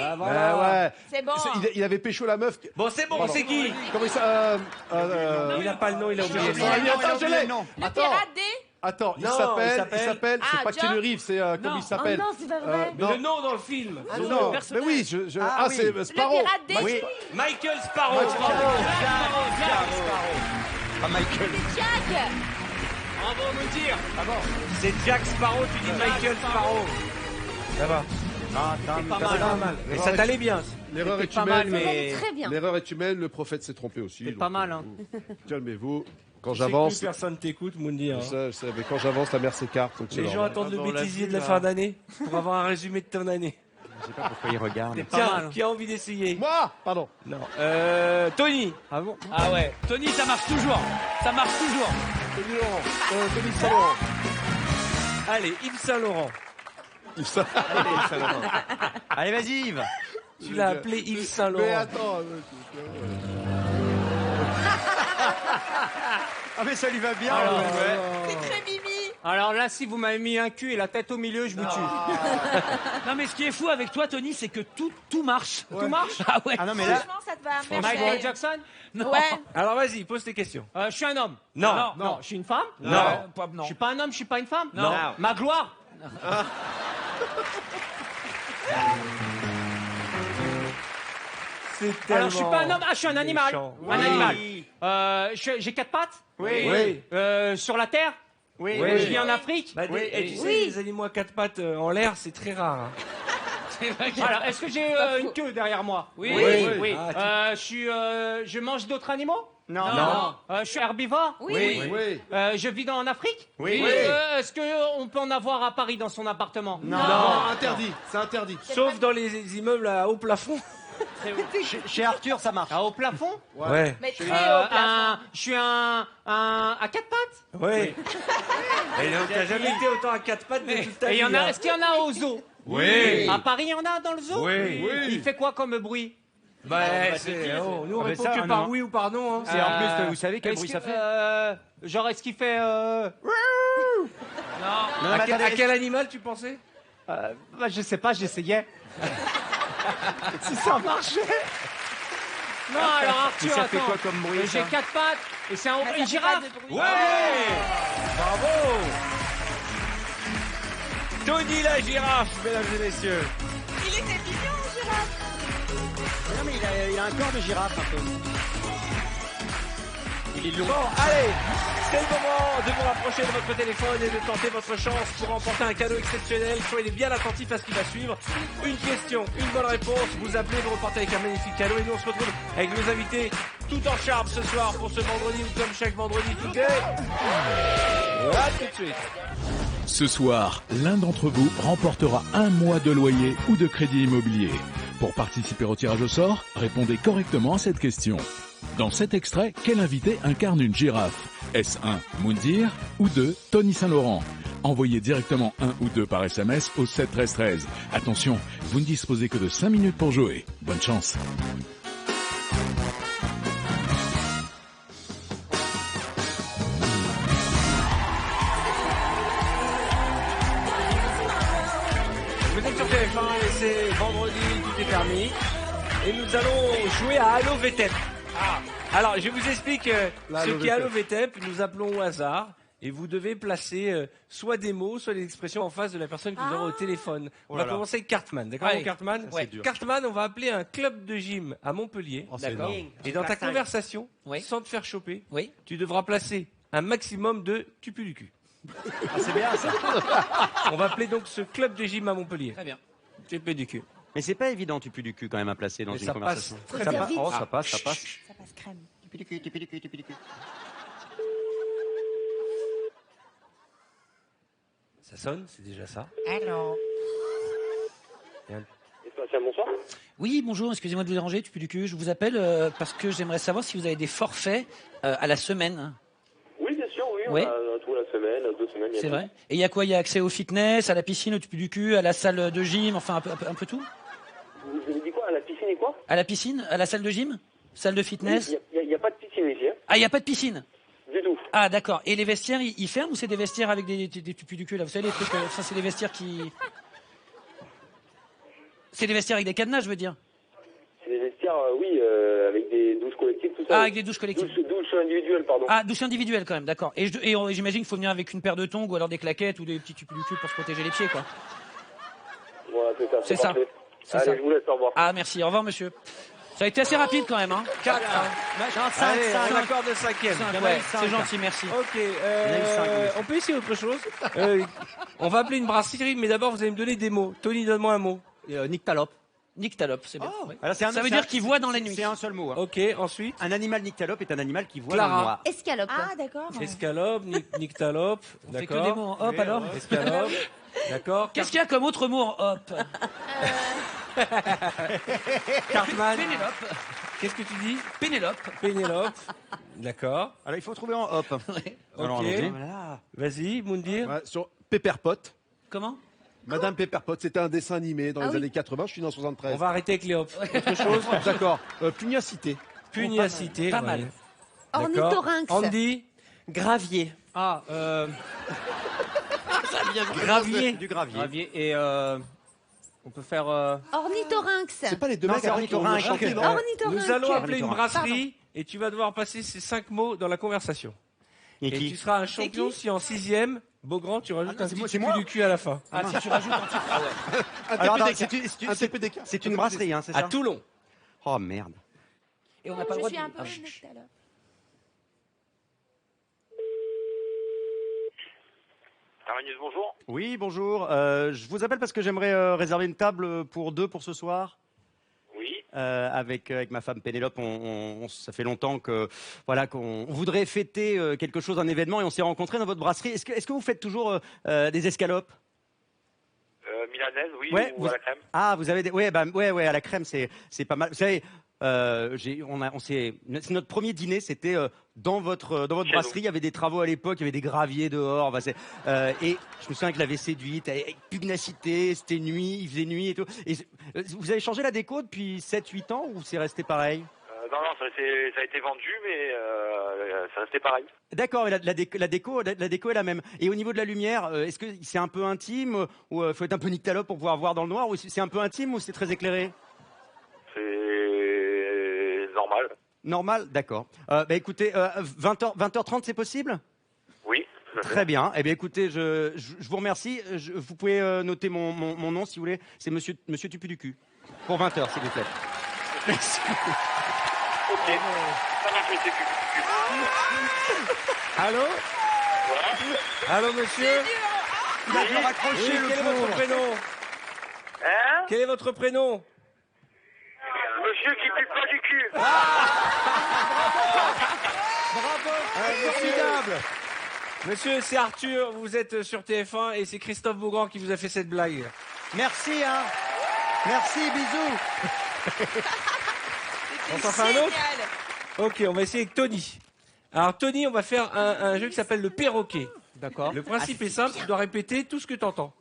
Ah voilà. ouais. C'est bon. Il avait pécho la meuf. Bon, c'est bon, Pardon. c'est qui? Comment il s'appelle? Il n'a pas le nom, il a oublié. Non, Attends, je l'ai. Le Attends, pirate des... attends, il Non, s'appelle, Ah, c'est pas John. Keanu Reeves, c'est comment il Oh s'appelle? non, c'est pas vrai. Mais le nom dans le film. Non, mais oui, Ah, oui. c'est Sparrow. Le pirate des... Oui. Michael Sparrow. Pas Michael. C'est Jack. Bravo, me dire. C'est Jack Sparrow, tu dis Michael Sparrow. Ça va. C'est pas Ça va mal. Mais ça t'allait bien. L'erreur est pas mal, humaine. mais- Très bien. L'erreur est humaine, le prophète s'est trompé aussi. C'est donc, pas mal, hein. Calmez-vous. Quand Je sais que j'avance, plus personne t'écoute, Moundir. je sais, mais quand j'avance, la mer s'écarte. donc c'est Les gens normal. attendent le on l'a bêtisier vu, de la là. fin d'année pour avoir un résumé de ton année. Je sais pas pourquoi il regarde. Tiens, qui a envie d'essayer? Moi, pardon. Non. Tony. Ah bon? Ah ouais. Tony, ça marche toujours. Ça marche toujours. Tony Laurent. Tony Saint-Laurent. Allez, Yves Saint-Laurent. Allez, vas-y, Yves. Tu l'as appelé Yves Mais Saint-Laurent. attends. Ah, mais ça lui va bien. Alors, C'est très mimi. Alors là, si vous m'avez mis un cul et la tête au milieu, je vous tue. Non mais ce qui est fou avec toi, Tony, c'est que tout marche. Tout marche? Ah ouais. Ah non, mais là, Franchement, ça te va. Michael Merveille. Jackson? Non. Ouais. Alors vas-y, pose tes questions. Je suis un homme. Non. Non. Je suis une femme? Non. Pas- non. Je suis pas un homme, je suis pas une femme? Non. Ma gloire? C'est tellement... Alors, je suis pas un homme, je suis un animal. méchant. Un Oui. animal. J'ai 4 pattes? Oui. Sur la terre? Oui. Je vis en Afrique? Bah, tu sais, Oui. les animaux à quatre pattes en l'air, c'est très rare. hein. Alors, est-ce que j'ai une queue derrière moi? Oui. Oui. Ah, Je mange d'autres animaux? Non. Je suis herbivore? Oui. Oui. Je vis en Afrique? Oui. Est-ce qu'on peut en avoir à Paris dans son appartement? Non, interdit. C'est interdit. Sauf dans les immeubles à haut plafond. Chez Arthur, ça marche. À haut plafond? Ouais. Mais très haut plafond. Je suis un à 4 pattes? Ouais. Et donc, t'as jamais été autant à quatre pattes de toute ta Et vie. hein. est-ce qu'il y en a au zoo? Oui. À Paris, il y en a dans le zoo? Oui. Il fait quoi comme bruit? Bah, nous on mais répond ça, que non. par oui ou par non. Hein. vous savez quel bruit ça fait? Genre, est-ce qu'il fait... À quel animal tu pensais? je sais pas, j'essayais. Si ça marchait. Non, alors Arthur, ça fait attends. quoi comme bruit, J'ai ça 4 pattes et c'est Mais ça une fait girafe. pas de bruit. Ouais. Bravo. Tony la girafe, mesdames et messieurs. Il était mignon, girafe. Non, mais il a un corps de girafe un peu. Il est long. Bon, allez, c'est le moment de vous rapprocher de votre téléphone et de tenter votre chance pour remporter un cadeau exceptionnel. Soyez bien attentifs à ce qui va suivre. Une question, une bonne réponse. Vous appelez, vous repartez avec un magnifique cadeau. Et nous, on se retrouve avec nos invités tout en charme ce soir pour ce vendredi ou comme chaque vendredi. Tout est... À tout de suite. Ce soir, l'un d'entre vous remportera 1 mois de loyer ou de crédit immobilier. Pour participer au tirage au sort, répondez correctement à cette question. Dans cet extrait, quel invité incarne une girafe? Est-ce 1, Moundir ou 2, Tony Saint-Laurent? Envoyez directement 1 ou 2 par SMS au 7 13 13. Attention, vous ne disposez que de 5 minutes pour jouer. Bonne chance. Vous êtes sur TF1 et c'est vendredi, tout est permis. Et nous allons jouer à Allo VTEP. Alors, je vous explique ce qu'est Allo VTEP. Nous appelons au hasard et vous devez placer soit des mots, soit des expressions en face de la personne que nous avons au téléphone. On va commencer avec Cartman, d'accord mon Cartman? Cartman, on va appeler un club de gym à Montpellier. D'accord. Et dans ta conversation, sans te faire choper, tu devras placer un maximum de tu pues du cul. C'est bien ça. On va appeler donc ce club de gym à Montpellier. Très bien. Tu pues du cul. Mais c'est pas évident, tu pues du cul quand même à placer dans Mais une ça conversation. passe très Ça bien. passe. Oh, ça passe. Ça passe crème. Tu pues du cul, tu pues du cul, tu pues du cul. Ça sonne, c'est déjà ça. Allô. Bonsoir. Oui, bonjour, excusez-moi de vous déranger, tu peux du cul. Je vous appelle parce que j'aimerais savoir si vous avez des forfaits à la semaine. Oui, bien sûr, oui. Ouais. On a tout la semaine, 2 semaines. C'est vrai. Et il y a quoi? Il y a accès au fitness, à la piscine, au tu peux du cul, à la salle de gym, enfin un peu tout? Vous avez dit quoi? À la piscine et quoi? À la piscine, à la salle de gym, salle de fitness. Il n'y a pas de piscine ici. Hein. Ah, il n'y a pas de piscine? Du tout. Ah, d'accord. Et les vestiaires, ils ferment ou c'est des vestiaires avec des tupus du cul là? Vous savez les trucs, ça c'est des vestiaires qui... C'est des vestiaires avec des cadenas, je veux dire. C'est des vestiaires, oui, avec des douches collectives, tout ça. Ah, avec des douches collectives. Douches individuelles, pardon. Ah, douche individuelle quand même, d'accord. Et j'imagine qu'il faut venir avec une paire de tongs ou alors des claquettes ou des petits tupus du cul pour se protéger les pieds, quoi. Voilà, c'est ça. C'est ça. Parfait. C'est Allez, ça. je vous laisse, au revoir. Ah, merci. Au revoir, monsieur. Ça a été assez rapide quand même, hein. 4. Allez, un 5. accord de 5e. Ouais, c'est gentil, merci. Ok, on peut essayer autre chose. On va appeler une brasserie, mais d'abord vous allez me donner des mots. Tony, donne-moi un mot. Nyctalope. Nyctalope, c'est bien. Oh. Ouais. Alors, Ça veut dire qu'il voit dans la nuit. C'est un seul mot. Hein. Ok, ensuite. Un animal nyctalope est un animal qui voit Clara. dans le noir. Escalope. Ah, d'accord. Escalope, nyctalope. On fait que D'accord. des mots en hop alors. Escalope. D'accord. Qu'est-ce qu'il y a comme autre mot en hop? Cartman. Pénélope. Qu'est-ce que tu dis? Pénélope. Pénélope. D'accord. Alors, il faut trouver en hop. Alors, Ok. allons-y. Vas-y, Moundir. Ouais, sur Pepperpot. Comment? Madame Pepperpot, c'était un dessin animé dans Ah les oui. années 80, je suis né en 73. On va arrêter avec les hop. Autre chose? D'accord. Pugnacité. Pugnacité. Pas mal. ouais. Ornithorynx. Andy. Gravier. Ah, Gravier. du gravier. Gravier et on peut faire. Ornithorynx. C'est pas les deux Non, mecs c'est avant qui ont ornithorynque. chanté, non Ornithorynx. Nous allons appeler une Ornithorynque. brasserie et tu vas devoir passer ces 5 mots dans la conversation. Et Et qui tu seras un champion si en 6e, Beaugrand, tu rajoutes un c'est petit moi- c'est tupu moi du cul à la fin. Ah, si tu rajoutes un petit... Ah ouais. Alors, attends, Un TPDK. c'est une brasserie, hein, c'est À ça? Toulon. Oh merde. Et on n'a pas le droit Je de... suis un peu Ah, gênée tout à l'heure. Aragneuse, bonjour. Oui, bonjour. Je vous appelle parce que j'aimerais réserver une table pour 2 pour ce soir. Oui. Avec ma femme Pénélope, ça fait longtemps que voilà qu'on voudrait fêter quelque chose, un événement, et on s'est rencontrés dans votre brasserie. Est-ce que vous faites toujours des escalopes? Milanaise, oui, Ouais, ou vous- à la crème. Ah, vous avez des... ouais, à la crème, c'est pas mal. Vous savez, c'est notre premier dîner, c'était dans votre Chez brasserie. nous. Il y avait des travaux à l'époque, il y avait des graviers dehors. Enfin, et je me souviens que je l'avais séduite avec pugnacité. C'était nuit, il faisait nuit et tout. Et vous avez changé la déco depuis 7-8 ans ou c'est resté pareil? Non, ça a été vendu, mais ça restait pareil. D'accord, mais la déco est la même. Et au niveau de la lumière, est-ce que c'est un peu intime ou faut être un peu nyctalope pour pouvoir voir dans le noir, ou c'est un peu intime ou c'est très éclairé? C'est normal. Normal, d'accord. Écoutez, 20h30, c'est possible? Oui. tout à fait. Très bien. Eh bien, écoutez, je vous remercie. Vous pouvez noter mon nom, si vous voulez. C'est Monsieur Tupu du cul. Pour 20h, s'il vous plaît. Merci. Ok. Ça marche, mais c'est plus. Allô? Allô, monsieur? Il a dû raccrocher le Quel est pauvre. votre prénom? Hein? Quel est votre prénom? Monsieur qui pue pas du cul. Formidable. Monsieur, c'est Arthur, vous êtes sur TF1 et c'est Christophe Beaugrand qui vous a fait cette blague. Merci, hein. Merci, bisous. On s'en fait un autre? Ok, on va essayer avec Tony. Alors Tony, on va faire un jeu qui s'appelle le perroquet. D'accord. Le principe est simple, tu dois répéter tout ce que tu entends.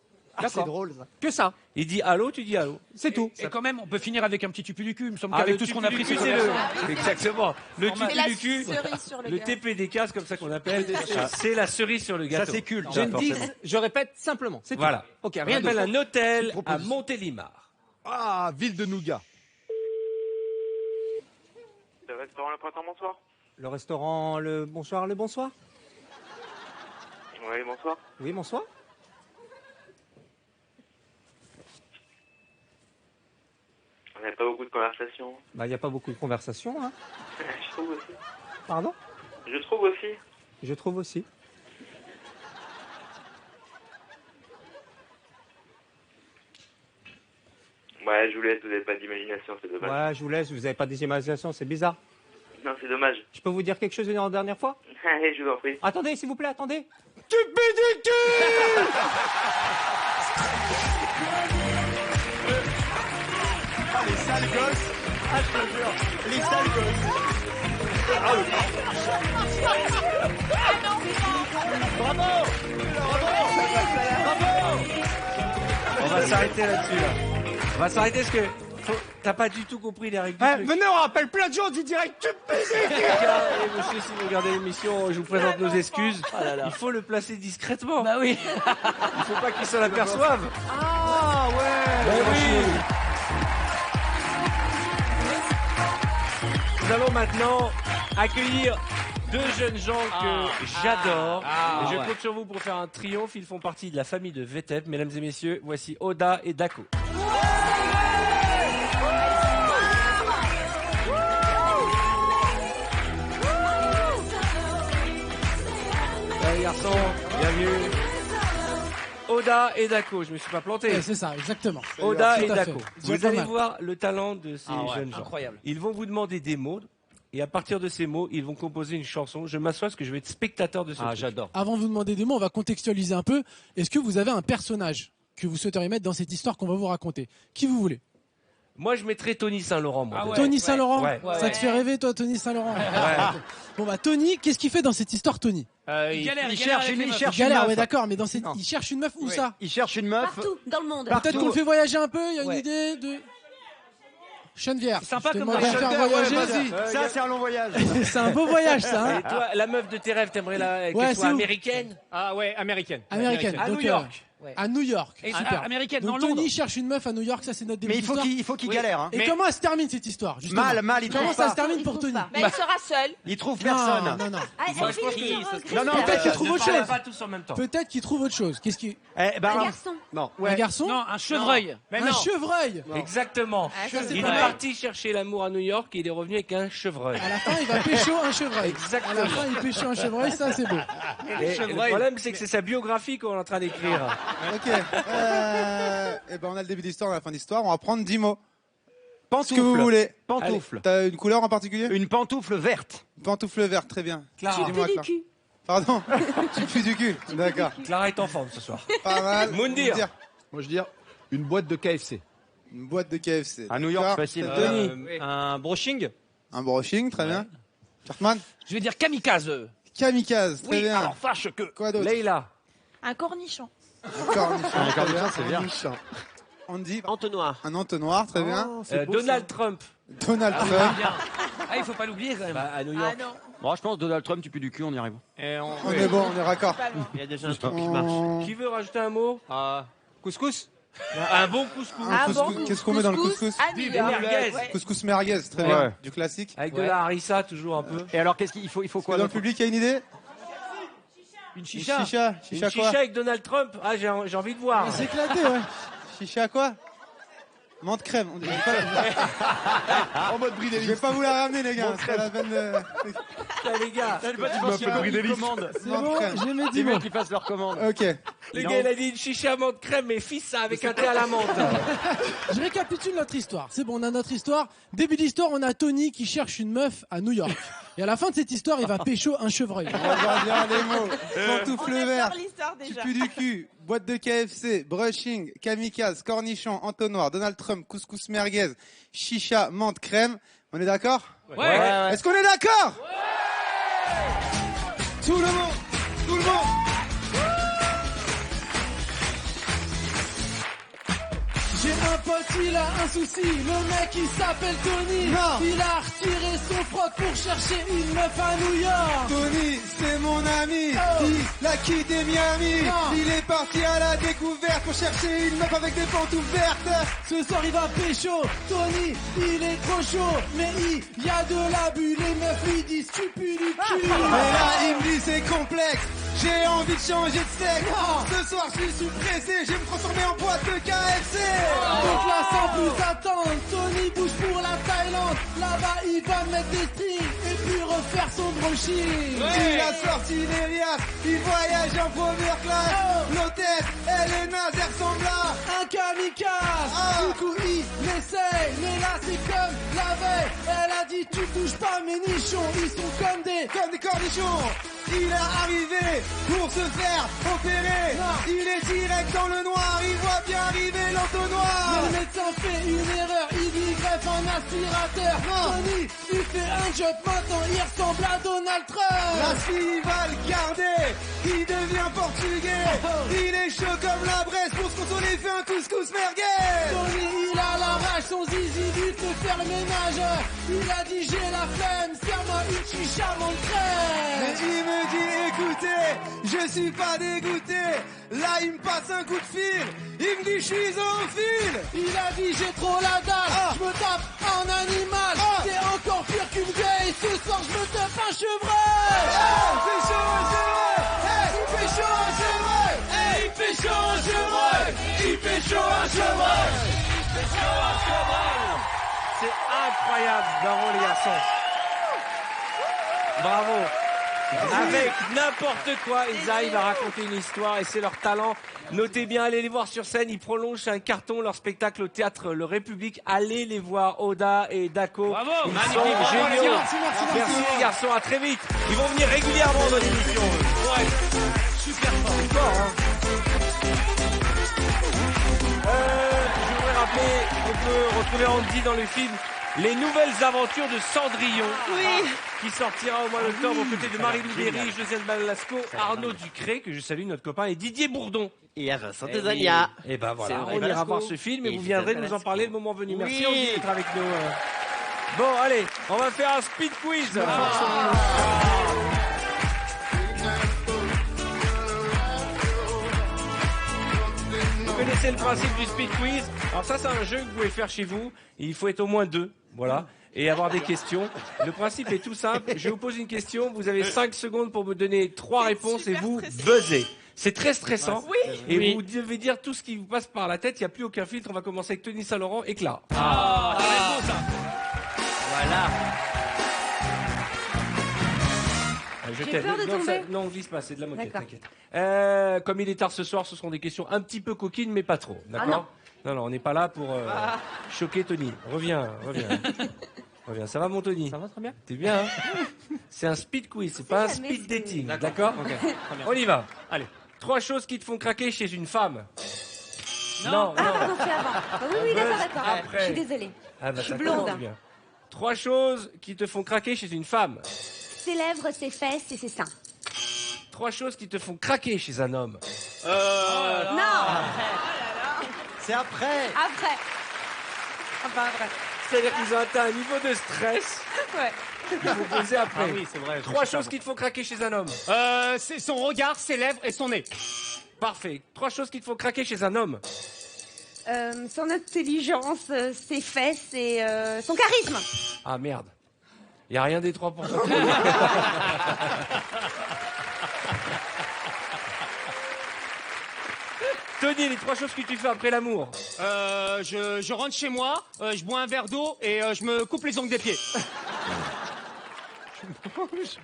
C'est drôle, ça. Que ça. Il dit allô, tu dis allô. C'est tout. Et quand même, on peut finir avec un petit tupu du cul. Il me semble Ah, qu'avec le tout ce qu'on a pris, tupu c'est du cul, le... Exactement. Le Normal. tupu du cul, cerise sur le le gâteau. TPDK, c'est comme ça qu'on appelle. C'est la cerise sur le gâteau. Ça, c'est culte. Je, D'accord, c'est bon. je répète simplement. C'est tout. Voilà. Ok, On rien appelle d'autre. un hôtel à Montélimar. Ah, ville de Nougat. Le restaurant Le Printemps, bonsoir. Le restaurant, le bonsoir. Oui, bonsoir. Oui, bonsoir. On n'a pas beaucoup de conversations. Bah, il n'y a pas beaucoup de conversation, hein. Je trouve aussi. Pardon? Je trouve aussi. Je trouve aussi. Ouais, je vous laisse, vous n'avez pas d'imagination, c'est dommage. Ouais, je vous laisse, vous n'avez pas d'imagination, c'est bizarre. Non, c'est dommage. Je peux vous dire quelque chose une dernière fois? Allez, je vous en prie. Attendez, s'il vous plaît, attendez. Les sales gosses. Ah, je te jure. Les sales gosses. On va s'arrêter là-dessus. Là. On va s'arrêter parce que t'as pas du tout compris les règles du truc. Venez, on rappelle plein de gens, on dit direct. Et monsieur, si vous regardez l'émission, je vous présente nos excuses. Il faut le placer discrètement. Bah oui. Il faut pas qu'il s'en aperçoive. Ah, ouais. Nous allons maintenant accueillir deux jeunes gens que j'adore. Et je compte sur vous pour faire un triomphe. Ils font partie de la famille de VTEP. Mesdames et messieurs, voici Oda et Dako. Salut garçons, bienvenue. Oda et Dako, je me suis pas planté. C'est ça, exactement. Oda Tout et à Dako. fait. Vous C'est allez pas mal. voir le talent de ces jeunes gens. Incroyable. Ils vont vous demander des mots et à partir de ces mots, ils vont composer une chanson. Je m'assois parce que je vais être spectateur de ce truc. J'adore. Avant de vous demander des mots, on va contextualiser un peu. Est-ce que vous avez un personnage que vous souhaiteriez mettre dans cette histoire qu'on va vous raconter? Qui vous voulez? Moi, je mettrais Tony Saint-Laurent. moi. Ah ouais. Tony Saint-Laurent? Ouais. Ça te fait rêver, toi, Tony Saint-Laurent? Bon, bah, Tony, qu'est-ce qu'il fait dans cette histoire, Tony? Il galère, Il cherche une Il galère, ouais, d'accord, mais dans cette... il cherche une meuf où ça? Il cherche une meuf. Partout, dans le monde. Peut-être qu'on le fait voyager un peu, il y a une Ouais. idée de... Chenevière. C'est sympa Je te comme demanderais de faire voyage. voyager. Vas-y. Ça, c'est un long voyage. C'est un beau voyage, ça, hein? Et toi, la meuf de tes rêves, t'aimerais qu'elle Ouais, soit c'est où américaine? Ah ouais, américaine. Américaine. À donc, New York. Ouais. À New York. Et Super. américaine, Donc dans Tony Londres. cherche une meuf à New York, ça c'est notre début Mais il d'histoire. faut qu'il galère, hein. Et Mais- comment elle se termine cette histoire justement Mal, il Comment trouve ça pas. se termine Il pour trouve Tony pas. Mais elle sera seule. Il trouve Non, personne. non. Ah, elle Moi, je pense vit qu'il- sur Non, non, Peut-être qu'il trouve Ne autre parlez chose. pas tous en même temps. Peut-être qu'il trouve autre chose. Qu'est-ce qui Eh ben, Un garçon. Non. Un garçon? Non, un chevreuil. Mais Un non. chevreuil. Exactement. Ah, ça, c'est Il est pas vrai. parti chercher l'amour à New York et il est revenu avec un chevreuil. À la fin, il va pécho un chevreuil. Exactement. À la fin, il pécho un chevreuil, ça c'est beau. Et le problème, c'est que c'est sa biographie qu'on est en train d'écrire. Ok. Et ben on a le début d'histoire, on a la fin d'histoire. On va prendre 10 mots. pantoufle. Ce que vous voulez. Pantoufle. T'as une couleur en particulier? Une pantoufle verte. Une pantoufle verte, très bien. Clara. Dis-moi, Du Clara. cul. Pardon. Tu pues du cul. D'accord. Clara est en forme ce soir. Pas mal. Moundir. Moi, je veux dire une boîte de KFC. Une boîte de KFC. À New York, D'accord, facile. c'est deux. Un brushing. Un brushing, très bien. Cartman. Je vais dire kamikaze. Kamikaze, très Oui, bien. alors fâche que. Quoi d'autre? Leïla. Un cornichon. Cornichon. très bien. c'est bien. Cornichon. Andy. Entonnoir. Un entonnoir, très bien. Donald Trump. Donald Trump. Bien. Ah, il faut pas l'oublier quand même. Bah, à New Ah York. non. Bon, je pense Donald Trump, tu pues du cul, on y arrive. On est bon, on est raccord. Pas loin. Il y a déjà un truc qui marche. Qui veut rajouter un mot? Couscous. Un bon couscous. Un Ah couscous. bon Qu'est-ce qu'on met dans le couscous? À New Du York. merguez. Ouais. Couscous merguez, très Ouais. bien. Du classique. Avec de la harissa, toujours un peu. Et alors, qu'est-ce qu'il faut quoi Dans le d'autre? public, il y a une idée? Une Une chicha. chicha. Une Chicha chicha quoi? avec Donald Trump. Ah, j'ai envie de voir. On s'est éclaté, ouais. Chicha quoi? Menthe crème. On dit pas... En mode Brie Je vais pas vous la ramener, les gars. C'est pas la peine de... Les gars, Tu penses qu'il faut une commande. C'est bon, j'ai mes 10 Les mots. mecs qui passent leur commande. Ok. le gars, il a dit une chicha menthe crème, mais fils, ça avec un thé à la menthe. Je récapitule notre histoire. C'est bon, on a notre histoire. Début d'histoire, on a Tony qui cherche une meuf à New York. Et à la fin de cette histoire, il va pécho un chevreuil. On va bien les mots. Pantoufle On a vert. peur l'histoire déjà. Tu pues du cul. Boîte de KFC. Brushing. Kamikaze. Cornichon. Entonnoir. Donald Trump. Couscous merguez. Chicha. Menthe crème. On est d'accord? Ouais. Est-ce qu'on est d'accord? Tout le monde. Tout le monde. J'ai un pote, il a un souci. Le mec, il s'appelle Tony. Non. Il a retiré son froc pour chercher une meuf à New York. Tony, c'est mon ami. Oh. Il a quitté Miami. Non. Il est parti à la découverte pour chercher une meuf avec des pantoufles vertes. Ce soir, il va pécho. Tony, il est trop chaud. Mais il y a de l'abus. Les meufs lui disent tu pues du cul. Mais là, il me dit c'est complexe. J'ai envie de changer de sexe. Non. Ce soir, je suis pressé. Je vais me transformer en boîte de KFC. Donc là, sans plus attendre, Tony bouge pour la Thaïlande. Là-bas, il va mettre des strings et puis refaire son brushing. Il a sorti les rias. Il voyage en première classe. L'hôtesse, elle est naze, elle ressemble à... Un kamikaze. Du coup, il essaye. Mais là, c'est comme la veille. Elle a dit, tu touches pas mes nichons. Ils sont comme des cornichons. Il est arrivé pour se faire opérer. Non. Il est direct dans le noir. Il voit bien arriver l'entonnoir. Mais le médecin fait une erreur, il dit greffe un aspirateur. Tony, il fait un job maintenant, il ressemble à Donald Trump. La fille va le garder. Il devient portugais. Il est chaud comme la Bresse. Pour se consoler, il fait un couscous merguez. Tony, il a la rage, son zizi lui fait faire le ménage. Il a dit j'ai la flemme, serre-moi une chicha menthe crème. Mais il me dit écoutez, je suis pas dégoûté. Là il me passe un coup de fil. Il me dit je suis zoophile. Il a dit j'ai trop la dalle, je me tape un animal. C'est encore pire qu'une vieille, ce soir je me tape un chevreuil. C'est chaud un chevreuil. Il fait chaud un chevreuil. Il fait chaud un chevreuil. Il fait chaud un chevreuil. C'est incroyable, bravo les garçons. Bravo. Avec n'importe quoi, ils arrivent à raconter une histoire et c'est leur talent. Notez bien, allez les voir sur scène. Ils prolongent un carton leur spectacle au théâtre Le République. Allez les voir, Oda et Daco. Bravo, ils magnifique, sont bravo, géniaux. Merci. Les garçons, à très vite. Ils vont venir régulièrement dans l'émission. Ouais, super fort. Je voudrais rappeler qu'on peut retrouver Andy dans le film Les Nouvelles Aventures de Cendrillon, qui sortira au mois d'octobre aux côtés de Marie-Lou Berry, Josiane Balasco, Arnaud Ducré, que je salue, notre copain, et Didier Bourdon. Et à Vincent Desagna. Et ben voilà, C'est on vrai. ira voir ce film et Et vous viendrez Josiane nous en parler le moment venu. Merci Oui. Andy d'être avec nous. Bon, allez, on va faire un speed quiz. Vous connaissez le principe du speed quiz. Alors ça, c'est un jeu que vous pouvez faire chez vous. Il faut être au moins 2, voilà, et avoir des questions. Le principe est tout simple. Je vous pose une question. Vous avez 5 secondes pour me donner 3 réponses et vous buzzez. C'est très stressant. Et vous devez dire tout ce qui vous passe par la tête. Il n'y a plus aucun filtre. On va commencer avec Tony Saint-Laurent et Clara. Ah, t'as raison, ça. Voilà. Je J'ai t'aide. peur de Non, tomber. non, on glisse pas, c'est de la moquette, D'accord. t'inquiète. Comme il est tard ce soir, ce seront des questions un petit peu coquines, mais pas trop. D'accord? Non, on n'est pas là pour choquer Tony. Reviens. Reviens, ça va mon Tony? Ça va très bien. T'es bien, hein? C'est un speed quiz, c'est pas un jamais speed ce- dating. D'accord? On y va. Allez. 3 choses qui te font craquer chez une femme. Non. Ah, pardon, c'est avant. Ah, oui, d'accord. Après. Je suis désolée. Ah bah, Je suis ça blonde. commence bien. 3 choses qui te font craquer chez une femme. Ses lèvres, ses fesses et ses seins. 3 choses qui te font craquer chez un homme. Non, C'est après. après. C'est-à-dire qu'ils ont atteint un niveau de stress. Ouais. Il faut poser après. Ah oui, c'est vrai. 3 choses qui te font craquer chez un homme. C'est son regard, ses lèvres et son nez. Parfait. 3 choses qui te font craquer chez un homme. Son intelligence, ses fesses et son charisme. Ah merde. Il n'y a rien des 3 pour toi. Tony, les 3 choses que tu fais après l'amour. Je rentre chez moi, je bois un verre d'eau et je me coupe les ongles des pieds.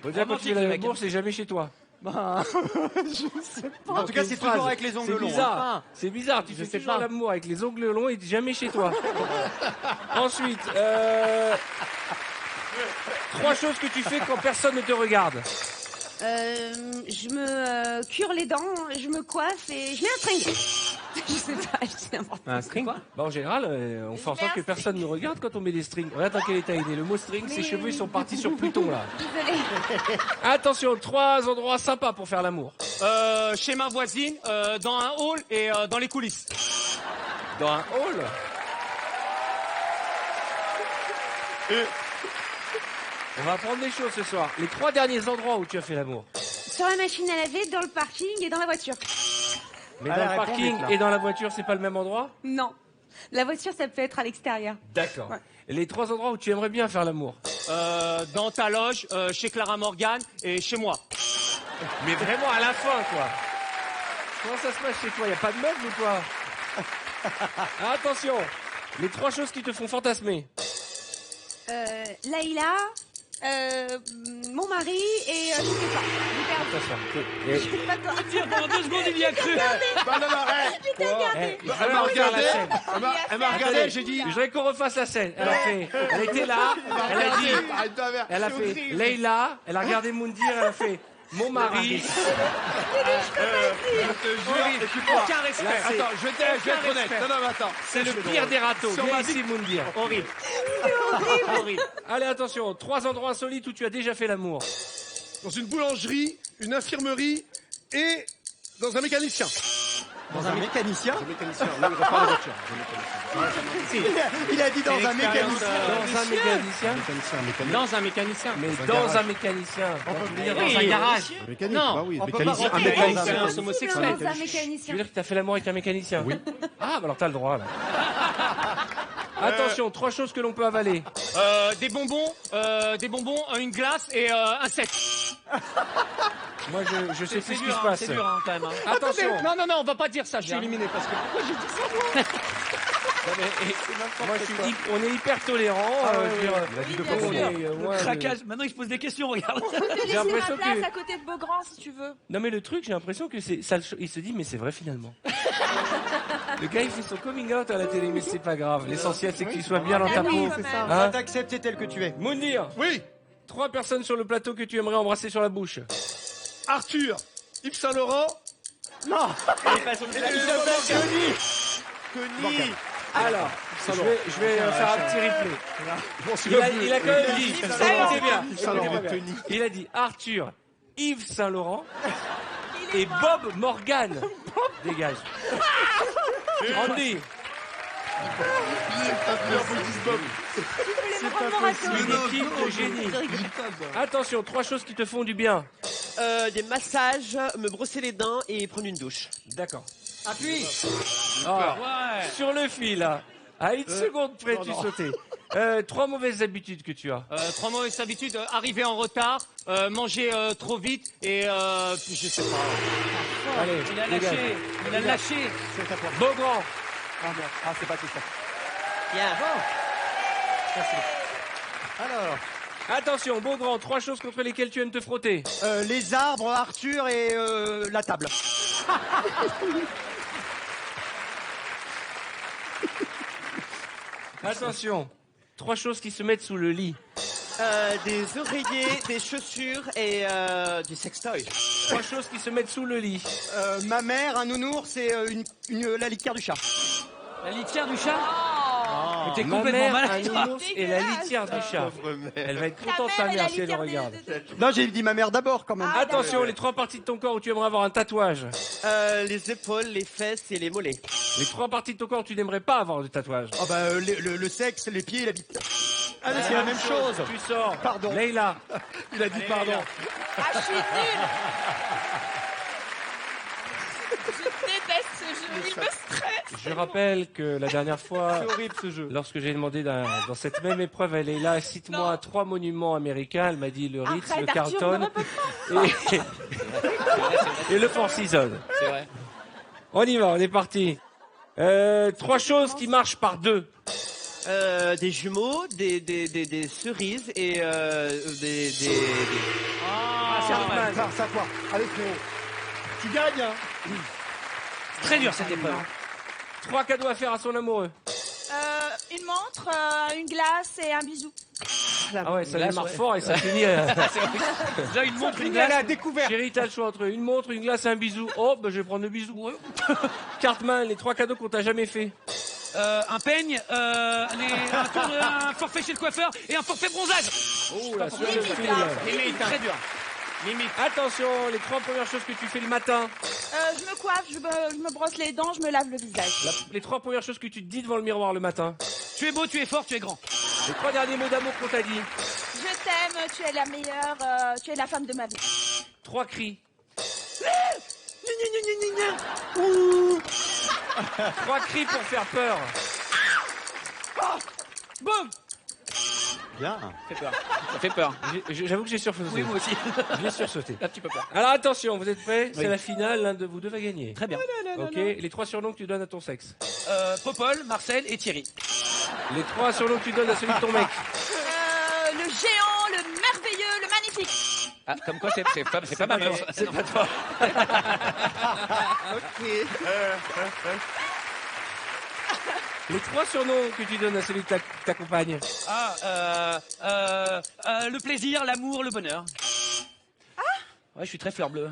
Faut dire quand tu fais l'amour, c'est jamais chez toi. Bah, je sais pas. En tout cas, c'est Phrase. toujours avec les ongles longs. Bizarre. C'est bizarre, tu fais toujours l'amour avec les ongles longs et jamais chez toi. Ensuite, 3 choses que tu fais quand personne ne te regarde. Je me cure les dents, je me coiffe et je mets un string. Je sais pas, je dis n'importe quoi. Un string quoi? Bah en général, on fait en sorte que personne ne regarde quand on met des strings. Regarde dans quel état il est. Le mot string, ses cheveux ils sont partis sur Pluton là. Désolée. Attention, 3 endroits sympas pour faire l'amour. Chez ma voisine, dans un hall et dans les coulisses. Dans un hall? On va apprendre des choses ce soir. Les 3 derniers endroits où tu as fait l'amour. Sur la machine à laver, dans le parking et dans la voiture. Mais dans le parking et dans la voiture, c'est pas le même endroit? Non. La voiture, ça peut être à l'extérieur. D'accord. Ouais. Les 3 endroits où tu aimerais bien faire l'amour. Dans ta loge, chez Clara Morgan et chez moi. Mais vraiment à la fin, quoi. Comment ça se passe chez toi? Y a pas de meubles ou quoi? Attention, les 3 choses qui te font fantasmer. Laïla, mon mari et je sais pas. Attention. Je sais pas toi. Pendant 2 secondes, il y a cru. J'étais regardée. Elle m'a regardé, j'ai dit. Je voudrais qu'on refasse la scène. Elle était là, elle a fait Leïla, elle a regardé Moundir, elle a fait mon mari. Je te jure, Aucun respect. attends, je vais être honnête. Non, mais attends. C'est le pire des râteaux. Viens ici, Moundir. Horrible. Horrible. Allez, attention, 3 endroits insolites où tu as déjà fait l'amour. Dans une boulangerie, une infirmerie et dans un mécanicien. Dans un mécanicien? Un mécanicien, là, il répare les voitures. Il a dit dans un mécanicien. Dans un mécanicien. Dans un mécanicien. Mais dans un mécanicien. On peut dire dans un garage. Mécanique, Non, bah oui, on peut mécanicien. pas Un rentrer mécanicien. dans un homosexuel. Dans un Tu mécanicien. veux dire que t'as fait l'amour avec un mécanicien? Oui. Ah, bah alors t'as le droit, là. Attention, 3 choses que l'on peut avaler. Des bonbons, une glace et un sec. Moi, je sais plus ce qui se passe. C'est dur, hein, quand même. Hein. Attention. Non, on va pas dire ça. Je suis éliminé parce que pourquoi j'ai dit ça moi Moi, on est hyper tolérants. Craquage. Maintenant, il se pose des questions, regarde. Je peux te laisser l'impression ma place que- à côté de Beaugrand si tu veux. Non, mais le truc, j'ai l'impression que c'est ça. Il se dit, mais c'est vrai finalement. Le gars, il fait son coming out à la télé, mais c'est pas grave. L'essentiel, c'est que tu sois bien dans ta Ah oui, peau. quand même. Hein Va t'accepter tel que tu es. Mounir, Oui, 3 personnes sur le plateau que tu aimerais embrasser sur la bouche. Arthur, Yves Saint Laurent. Non. Alors, je vais faire un petit replay. Il a quand même dit, Yves Saint Laurent. écoutez bien, Yves Saint Laurent. écoutez bien. Il a dit Arthur, Yves Saint Laurent et Bob Morgan. Dégage. Andy, une équipe de génie. Attention, 3 choses qui te font du bien. Des massages, me brosser les dents et prendre une douche. D'accord. Appuie. Sur le fil, là. À une seconde près, tu sautais. 3 mauvaises habitudes que tu as. 3 mauvaises habitudes, arriver en retard, manger trop vite et je sais pas. Allez, Il a dégage. lâché. Il a lâché. Beaugrand. Ah, c'est pas tout ça. Bien. Alors, Attention, Beaugrand, 3 choses contre lesquelles tu aimes te frotter. les arbres, Arthur et la table. Attention, 3 choses qui se mettent sous le lit. Des oreillers, des chaussures et du sextoy. 3 choses qui se mettent sous le lit. Ma mère, un nounours et la litière du chat. La litière du chat. Mais t'es Ma complètement mère, un malade. nounours et la litière du chat. Elle va être contente, sa mère, si elle le regarde. Non, j'ai dit ma mère d'abord quand même. Attention, les 3 parties de ton corps où tu aimerais avoir un tatouage. Les épaules, les fesses et les mollets. Les 3 parties de ton corps où tu n'aimerais pas avoir de tatouage. Ah bah le sexe, les pieds et la bite. Ah mais c'est la même chose. Tu sors. Pardon. Leïla. Il a dit pardon. Ah, je suis nulle. Je déteste ce jeu, il me stresse. Je rappelle que la dernière fois, C'est horrible ce jeu. lorsque j'ai demandé dans cette même épreuve, elle est là, cite-moi 3 monuments américains. Elle m'a dit le Ritz, Arrête, le Arthur, Carlton ne répète et le Four Seasons. C'est vrai. On y va, on est parti. 3 choses qui marchent par 2. Des jumeaux, des cerises et des... Ça, toi. Allez, frérot. Tu gagnes, hein. Très dur cette épreuve. 3 cadeaux à faire à son amoureux. Une montre, une glace et un bisou. Ah ouais, ça démarre fort et ça finit... Déjà une montre, une glace. à la découverte. Chérie, t'as le choix entre une montre, une glace et un bisou. Oh, bah je vais prendre le bisou. Cartman, les 3 cadeaux qu'on t'a jamais fait. Un peigne, un forfait chez le coiffeur et un forfait bronzage. Oh, la sueur de Limite, fil. hein. Limite, très dur. Limite. Attention, les 3 premières choses que tu fais le matin. Je me coiffe, je me brosse les dents, je me lave le visage. Les 3 premières choses que tu te dis devant le miroir le matin. Tu es beau, tu es fort, tu es grand. Les 3 derniers mots d'amour qu'on t'a dit. Je t'aime, tu es la meilleure, tu es la femme de ma vie. 3 cris. 3 cris pour faire peur. Boum. Bien. Ça fait peur. J'avoue que j'ai sursauté. Oui, moi aussi. J'ai sursauté. Un petit peu peur. Alors attention, vous êtes prêts? C'est Oui. la finale, l'un de vous deux va gagner. Très bien. Ok, les 3 surnoms que tu donnes à ton sexe. Popol, Marcel et Thierry. Les 3 surnoms que tu donnes à celui de ton mec. Le géant, le merveilleux, le magnifique. Ah, comme quoi c'est pas mal. C'est pas toi. Les 3 surnoms que tu donnes à celui de ta compagne. Le plaisir, l'amour, le bonheur. Ouais, je suis très fleur bleue.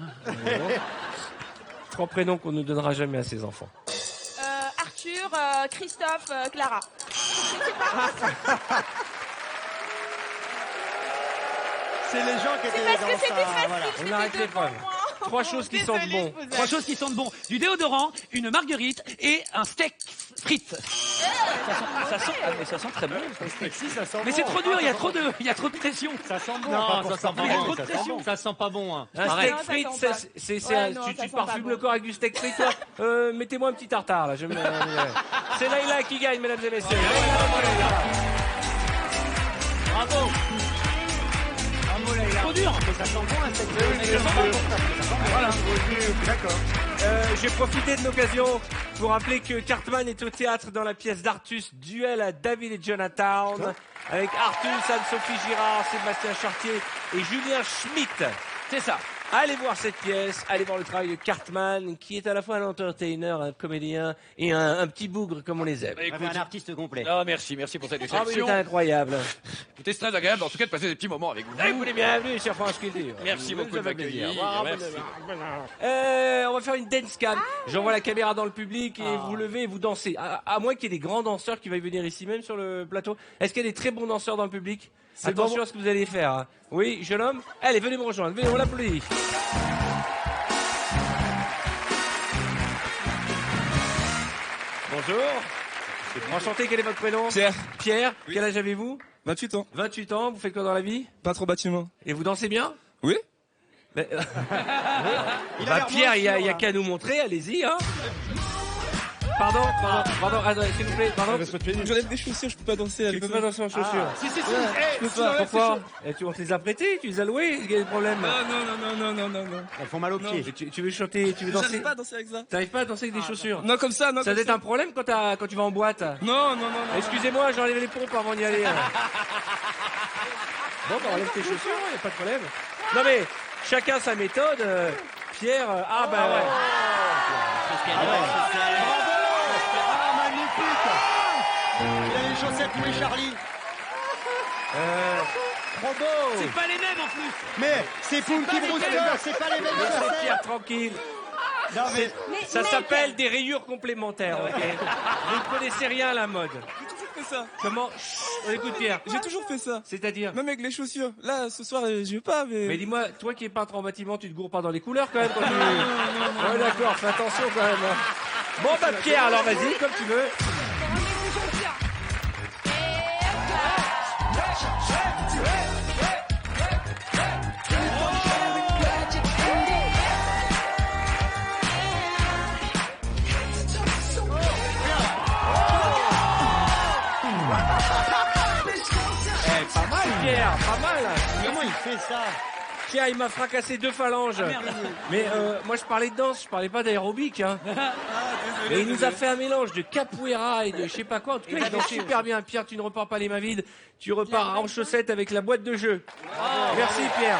3 prénoms qu'on ne donnera jamais à ses enfants. Arthur, Christophe, Clara. C'est les gens qui étaient parce dans que c'était ça. facile, Voilà. je On l'ai arrête fait l'épreuve. devant moi. 3 choses qui sentent bon. 3 choses qui sentent bon. Du déodorant, une marguerite et un steak frites. Ça sent très bon. Mais c'est trop dur, il y a trop de pression. Ça sent bon. Non, ça sent pas Il y a bon. trop de pression. Ça sent pas bon. Hein. Un Arrête. steak frites, Non, ça sent tu pas parfumes bon. le corps avec du steak frites, toi. Mettez-moi un petit tartare, là. C'est Layla qui gagne, mesdames et messieurs. Bravo. Trop dur. Mais ça sent bon, un steak. Voilà. D'accord. J'ai profité de l'occasion pour rappeler que Cartman est au théâtre dans la pièce d'Artus, Duel à David et Jonatown, avec Artus, Anne-Sophie Girard, Sébastien Chartier et Julien Schmitt. C'est ça. Allez voir cette pièce, allez voir le travail de Cartman, qui est à la fois un entertainer, un comédien et un petit bougre comme on les aime. Un artiste complet. Oh, merci pour cette Ah, mais description. c'est incroyable. C'était très agréable en tout cas de passer des petits moments avec vous. Vous les bienvenue sur France Culture. Merci beaucoup de m'accueillir. Merci. On va faire une dance cam. J'envoie la caméra dans le public et vous levez et vous dansez. À moins qu'il y ait des grands danseurs qui veuillent venir ici même sur le plateau. Est-ce qu'il y a des très bons danseurs dans le public? Attention à ce que vous allez faire. Hein. Oui, jeune homme. Allez, venez me rejoindre. Venez, on l'applaudit. Bonjour. Enchanté, quel est votre prénom? Pierre. Pierre, quel âge avez-vous? 28 ans. 28 ans, vous faites quoi dans la vie? Pas trop bâtiment. Et vous dansez bien? Oui. Mais, Il a bah l'air Pierre, il y a moins sûr, qu'à nous montrer, allez-y, hein. Pardon, attendez, s'il vous plaît, pardon. J'enlève des chaussures, je peux pas danser Tu avec peux ça. pas danser en chaussures. Si. Je peux pas. Pourquoi? On te les a prêtés, tu les as loués, quel est le problème? Non. Elles font mal aux pieds. Tu veux chanter, tu veux danser? J'arrive pas à danser avec ça. T'arrives pas à danser avec des chaussures? Non, comme ça, non. Ça comme doit être un problème quand tu vas en boîte. Non. Excusez-moi, j'enlève les pompes avant d'y aller. Bon, bah enlève tes chaussures, y a pas de problème. Non mais, chacun sa méthode. Pierre, ah bah ouais. Il a les chaussettes Louis Charlie. Trop beau. C'est pas les mêmes en plus. Mais c'est Funky Brewster, c'est pas les mêmes Laissez chaussettes. Pierre tranquille. Non, mais Ça s'appelle des rayures complémentaires, ok? Vous ne connaissez rien à la mode. J'ai toujours fait ça. Comment? Chut, écoute Pierre. J'ai toujours fait ça. C'est-à-dire? Même avec les chaussures. Là, ce soir, je veux pas, mais. Mais dis-moi, toi qui es peintre en bâtiment, tu te gourres pas dans les couleurs quand même quand tu... Ouais d'accord, fais attention quand même. Hein. Bon bah Pierre, alors vas-y, comme tu veux. Pas mal Pierre, pas mal. comment il fait ça? Tiens, il m'a fracassé 2 phalanges. Mais moi, je parlais de danse, je parlais pas d'aérobic. Hein. Et il nous a fait un mélange de capoeira et de je sais pas quoi. En tout cas, il danse super bien. Pierre, tu ne repars pas les mains vides. Tu repars en chaussettes avec la boîte de jeu. Merci, Pierre.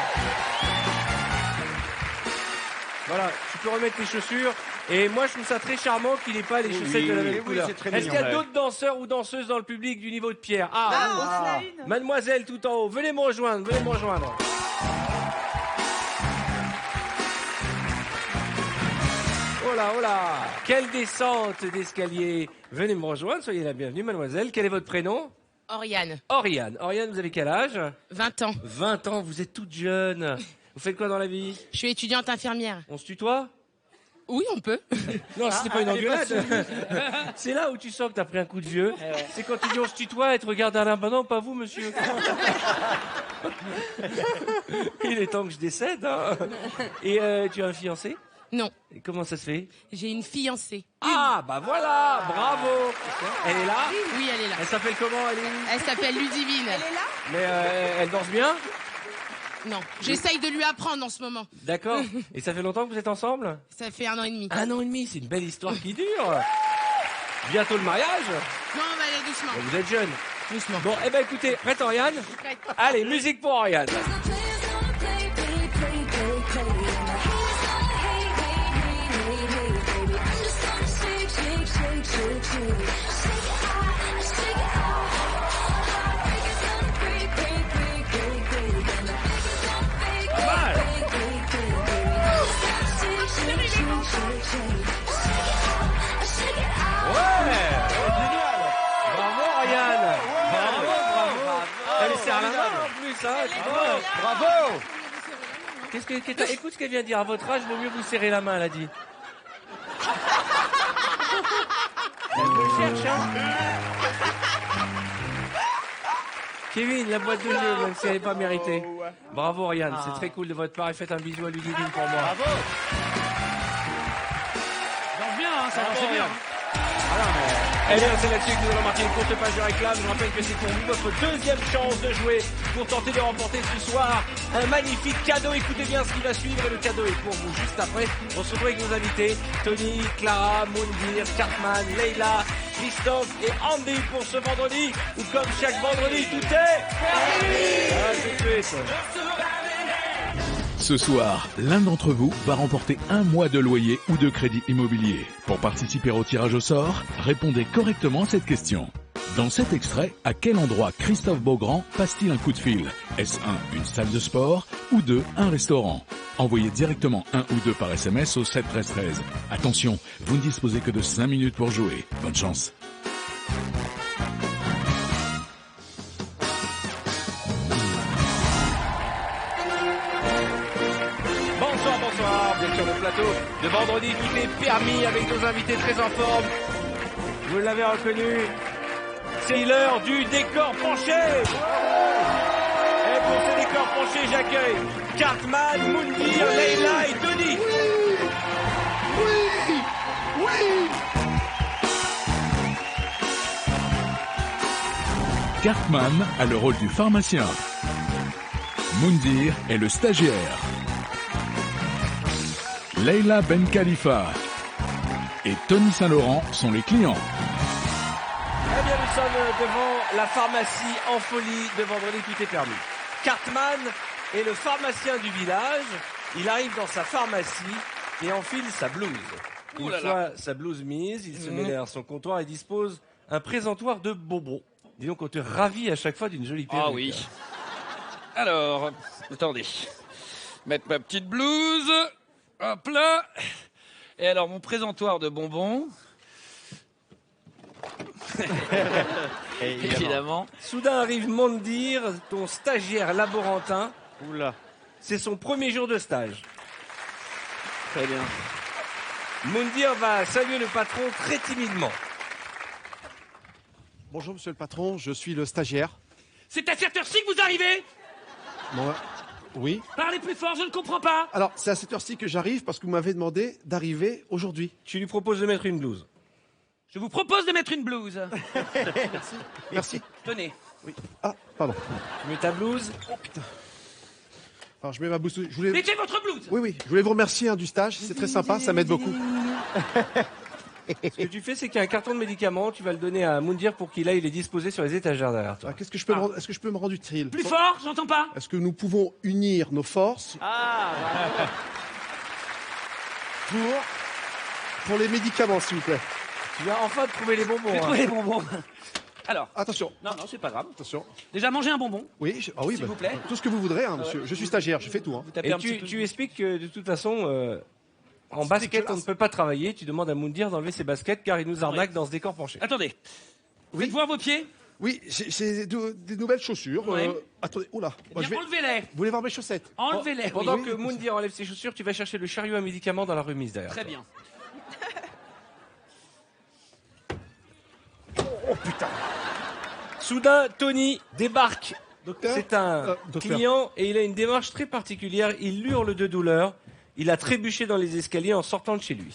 Voilà, tu peux remettre tes chaussures. Et moi, je trouve ça très charmant qu'il n'ait pas les chaussettes de la même couleur. Est-ce qu'il y a d'autres danseurs ou danseuses dans le public du niveau de Pierre? Mademoiselle tout en haut, venez me rejoindre, venez me rejoindre. Oh là, quelle descente d'escalier. Venez me rejoindre, soyez la bienvenue, mademoiselle. Quel est votre prénom? Oriane. Oriane, vous avez quel âge? 20 ans. 20 ans, vous êtes toute jeune. Vous faites quoi dans la vie? Je suis étudiante infirmière. On se tutoie? Oui, on peut. Non, c'est pas une engueulade. C'est là où tu sens que t'as pris un coup de vieux. C'est quand tu dis on se tutoie et te regarde à la main. Non, pas vous, monsieur. Il est temps que je décède. Hein. Et tu as un fiancé? Non. Et comment ça se fait? J'ai une fiancée. Ah, bah voilà, bravo. Elle est là? Oui, elle est là. Elle s'appelle comment? Elle s'appelle Ludivine. Elle est là? Mais elle danse bien? Non, j'essaye de lui apprendre en ce moment. D'accord. Et ça fait longtemps que vous êtes ensemble? Ça fait 1 an et demi. 1 an et demi, c'est une belle histoire qui dure. Bientôt le mariage? Non, on va aller doucement. Vous êtes jeune. Doucement. Bon, eh ben écoutez, prête Oriane? Prête. Allez, musique pour Oriane. Bravo. Écoute ce qu'elle vient de dire. À votre âge, vaut mieux vous serrer la main, elle a dit. Elle me cherche, hein. Kevin, la boîte de jeu, même si elle n'est pas méritée. Bravo, Oriane, c'est très cool de votre part. Et faites un bisou à Ludivine pour moi. Bravo. Danse bien, hein, ça marche bien. Eh bien, c'est là-dessus que nous allons marquer une courte page de réclame. Je rappelle que c'est pour vous votre deuxième chance de jouer pour tenter de remporter ce soir un magnifique cadeau. Écoutez bien ce qui va suivre et le cadeau est pour vous. Juste après, on se retrouve avec nos invités Tony, Clara, Moundir, Cartman, Leila, Christophe et Andy pour ce vendredi où comme chaque vendredi, tout est permis. À tout de suite. Ce soir, l'un d'entre vous va remporter 1 mois de loyer ou de crédit immobilier. Pour participer au tirage au sort, répondez correctement à cette question. Dans cet extrait, à quel endroit Christophe Beaugrand passe-t-il un coup de fil? Est-ce 1, une salle de sport ou 2, un restaurant? Envoyez directement 1 ou 2 par SMS au 7 13 13. Attention, vous ne disposez que de 5 minutes pour jouer. Bonne chance. Bonsoir, bien sur le plateau de vendredi, tout est permis avec nos invités très en forme. Vous l'avez reconnu, c'est l'heure du décor penché. Et pour ce décor penché, j'accueille Cartman, Moundir, Leila et Tony. Oui. Cartman a le rôle du pharmacien. Moundir est le stagiaire. Leila Ben Khalifa et Tony Saint-Laurent sont les clients. Eh bien, nous sommes devant la pharmacie en folie de vendredi, tout est permis. Cartman est le pharmacien du village. Il arrive dans sa pharmacie et enfile sa blouse. Une fois sa blouse mise, il se met derrière son comptoir et dispose un présentoir de bonbons. Dis donc, on te ravit à chaque fois d'une jolie perruque. Ah oui. Alors, attendez. Mettre ma petite blouse. Hop là. Et alors, mon présentoir de bonbons. Évidemment. Soudain arrive Moundir, ton stagiaire laborantin. Oula. C'est son premier jour de stage. Très bien. Moundir va saluer le patron très timidement. Bonjour, monsieur le patron, je suis le stagiaire. C'est à cette heure-ci que vous arrivez? Bon, oui. Parlez plus fort, je ne comprends pas. Alors, c'est à cette heure-ci que j'arrive parce que vous m'avez demandé d'arriver aujourd'hui. Tu lui proposes de mettre une blouse. Je vous propose de mettre une blouse. Merci. Merci. Tenez. Oui. Ah, pardon. Tu mets ta blouse. Oh putain. Alors, je mets ma blouse. Je voulais... Mettez votre blouse. Oui. Je voulais vous remercier du stage. C'est très sympa. Ça m'aide beaucoup. Ce que tu fais, c'est qu'il y a un carton de médicaments, tu vas le donner à Moundir pour qu'il aille les disposer sur les étagères derrière toi. Est-ce que je peux me rendre utile? Plus fort, j'entends pas. Est-ce que nous pouvons unir nos forces pour les médicaments, s'il vous plaît? Tu vas enfin trouver les bonbons. J'ai trouvé les bonbons. Alors. Attention. Non, c'est pas grave. Attention. Déjà, mangez un bonbon. Oui, s'il vous plaît. Tout ce que vous voudrez, hein, monsieur. Je suis stagiaire, je fais tout. Hein. Et tu expliques que de toute façon, en basket, on ne peut pas travailler. Tu demandes à Moundir d'enlever ses baskets car il nous arnaque dans ce décor penché. Attendez. Faites voir vos pieds. Oui, c'est des nouvelles chaussures. Ouais. Attendez, oula. Enlevez-les. Vous voulez voir mes chaussettes? Enlevez-les. Pendant que Moundir enlève ses chaussures, tu vas chercher le chariot à médicaments dans la remise derrière. Très bien. Oh putain. Soudain, Tony débarque. Docteur C'est un docteur. client et il a une démarche très particulière. Il hurle de douleur. Il a trébuché dans les escaliers en sortant de chez lui.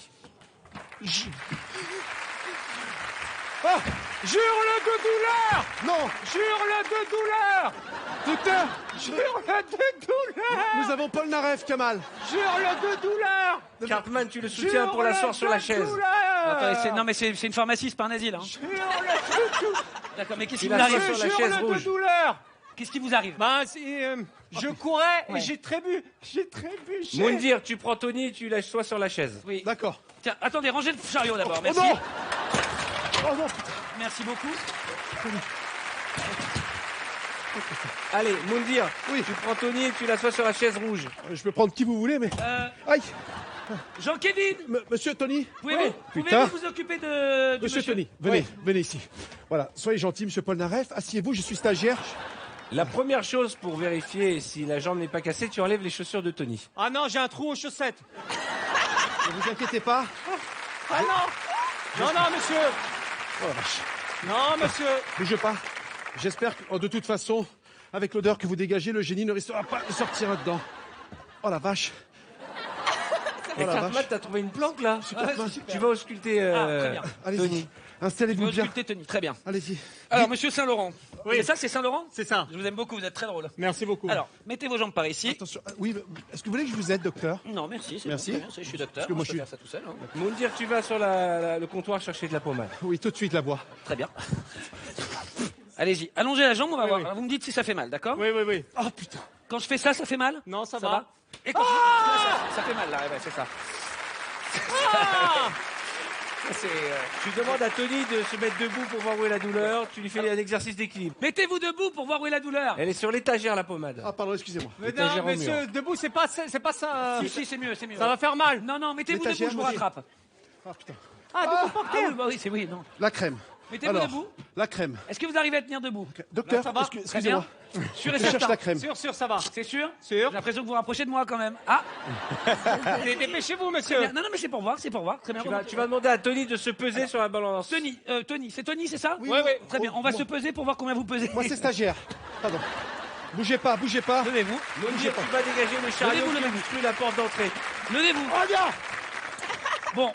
Jure-le de douleur. Non. Jure-le de douleur. Docteur. Jure-le de douleur. Nous avons Paul Naref, Kamal. Jure-le de douleur. Cartman, tu le soutiens pour l'asseoir sur la chaise. Attendez, non mais c'est une pharmacie, c'est pas un asile. Hein. D'accord, mais qu'est-ce qui Tu vous l'assois arrive sur la chaise rouge. douleur. Qu'est-ce qui vous arrive? Je courais Ouais. et j'ai trébuché. Moundir, tu prends Tony et tu l'assois sur la chaise. Oui. D'accord. Tiens, attendez, rangez le chariot d'abord. Merci. non. Oh non, putain. Merci beaucoup. Allez, Moundir, tu prends Tony et tu l'assois sur la chaise rouge. Je peux prendre qui vous voulez, mais. Aïe. Jean-Kévin, Monsieur Tony. pouvez-vous Putain. vous occuper de Monsieur Tony, venez ici. Voilà, soyez gentil, monsieur Paul Naref. Asseyez-vous, je suis stagiaire. La première chose pour vérifier si la jambe n'est pas cassée, tu enlèves les chaussures de Tony. Ah non, j'ai un trou aux chaussettes. Ne vous inquiétez pas. Ah non. Non, monsieur. Oh la vache. Non, monsieur. Bougez pas. J'espère que, de toute façon, avec l'odeur que vous dégagez, le génie ne risquera pas de sortir là-dedans. Oh la vache. Et la Cartman, vache. t'as trouvé une planque là Cartman. Tu vas ausculter très bien. Allez-y. Tony. Installez-vous Vous bien. auscultez Tony, très bien. Allez-y. Alors, monsieur Saint-Laurent. Oui. C'est ça, c'est Saint-Laurent? C'est ça. Je vous aime beaucoup, vous êtes très drôle. Merci beaucoup. Alors, mettez vos jambes par ici. Attention. Oui, mais est-ce que vous voulez que je vous aide, docteur? Non, merci. C'est Merci. bon, très bien, je suis docteur. Parce que moi, je peux je suis- faire ça tout seul. Hein. Moundir, tu vas sur le comptoir chercher de la pommade. Oui, tout de suite la voix. Très bien. Allez-y, allongez la jambe, on va voir. oui. Alors, vous me dites si ça fait mal, d'accord? Oui. Oh putain. Quand je fais ça, ça fait mal? Non, ça Ça va. va. Et quand je fais ça, ça fait mal, là, ouais, c'est ça. C'est, Tu demandes à Tony de se mettre debout pour voir où est la douleur. Tu lui fais un exercice d'équilibre. Mettez-vous debout pour voir où est la douleur. Elle est sur l'étagère, la pommade. Ah pardon, excusez-moi. Mais L'étagère non, au mur. monsieur, debout, c'est pas ça. Si, c'est mieux, c'est mieux. Ça va faire mal. Non, non, mettez-vous debout, L'étagère, je vous monsieur. rattrape. Ah putain. Debout par Ah terre. oui, bah oui, c'est oui, non. La crème. Mettez-vous Alors, debout. la crème. Est-ce que vous arrivez à tenir debout? Docteur, ça va. excusez-moi. Sûr et Je cherche certain. la crème. Sûr, ça va. C'est sûr? Sûr. J'ai l'impression que vous vous rapprochez de moi quand même. Ah, Dépêchez-vous, très monsieur. bien. Non, non, mais c'est pour voir, c'est pour voir. Très bien. Tu vas demander à Tony de se peser sur la balance. Tony, c'est Tony, c'est ça? Oui, oui. Très bien, on va Bon. se peser pour voir combien vous pesez. Moi, c'est stagiaire. Pardon. Bougez pas, bougez pas. Levez-vous. Moundir, tu vas dégager le chariot Levez-vous, qui levez-vous. obstrue la porte d'entrée. Levez-vous. Oh bien. Bon,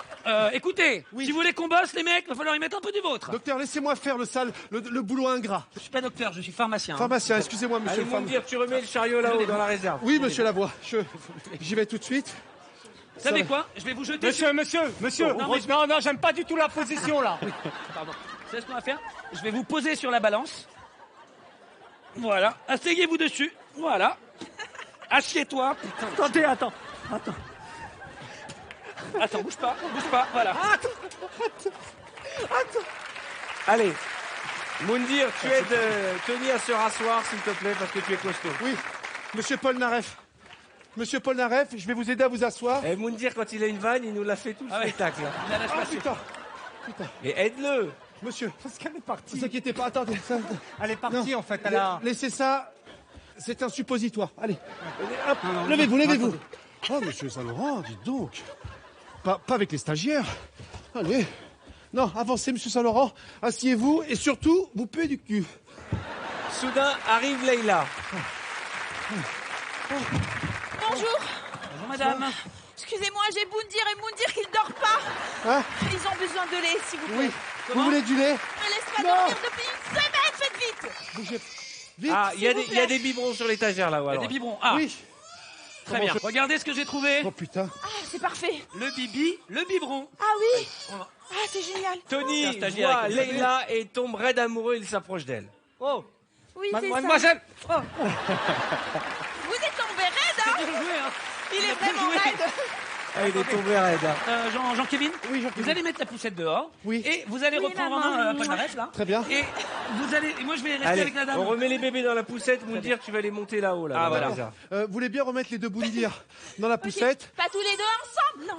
écoutez, Oui. si vous voulez qu'on bosse, les mecs, il va falloir y mettre un peu du vôtre. Docteur, laissez-moi faire le boulot ingrat. Je suis pas docteur, je suis pharmacien. hein. Pharmacien, excusez-moi, monsieur Allez, le pharmacien. Moundir, tu remets le chariot là-haut dans la réserve. Oui, monsieur Lavoie, j'y vais tout de suite. Vous savez quoi? Je vais vous jeter. Monsieur. Non, mais- Non, j'aime pas du tout la position là. Pardon. Vous savez ce qu'on va faire? Je vais vous poser sur la balance. Voilà. Asseyez-vous dessus. Voilà. Assieds-toi. Putain. Attends. Attends, bouge pas. Voilà. Allez. Moundir, tu aides Tony à se rasseoir, s'il te plaît, parce que tu es costaud. Oui, monsieur Paul Naref. Monsieur Paul Naref, je vais vous aider à vous asseoir. Et Moundir, quand il a une vanne, il nous l'a fait tout le spectacle. là. La laisse Ah passer. putain, Et aide-le. monsieur, Parce qu'elle est partie. ne vous inquiétez pas, attendez. Elle est partie Non. en fait. Elle a. Laissez ça, c'est un suppositoire. Allez, hop, levez-vous. Oh, monsieur Saint-Laurent, dites donc. Pas avec les stagiaires. Allez. Non, avancez, monsieur Saint-Laurent. Asseyez-vous et surtout, vous puez du cul. Soudain arrive Leïla. Bonjour. Bonjour madame. Excusez-moi, j'ai Moundir et Moundir qui ne dort pas. Hein? Ils ont besoin de lait, s'il vous plaît. Oui. Vous voulez du lait? Ne laisse pas Non. dormir depuis une semaine, faites vite. Bougez. Vite. Ah, il y a vous des plaît. biberons sur l'étagère là-haut. Il y a alors. des biberons. Ah, Oui. Très bien. Regardez ce que j'ai trouvé. Oh putain. Ah, c'est parfait. Le bibi, le biberon. Ah oui. Ah, c'est génial. Tony C'est un stagiaire voit avec le bébé. Leïla et tombe raide amoureux, il s'approche d'elle. Oh. Oui, c'est ça. Mademoiselle. Oh. Vous êtes tombé raide, hein. C'est bien joué, hein. Il est vraiment raide. Ah, il est tombé raide. Jean-Kevin, Oui, vous allez mettre la poussette dehors. Oui. Et vous allez Oui, reprendre en maman. main un palmarès, là. Très bien. Et vous allez. Et moi, je vais rester Allez, avec la dame. on remet les bébés dans la poussette, vous me dire tu vas les monter là-haut. Là, Ah, dans voilà. la réserve. Vous voulez bien remettre les deux Boundir dans la poussette? Pas tous les deux ensemble. Non.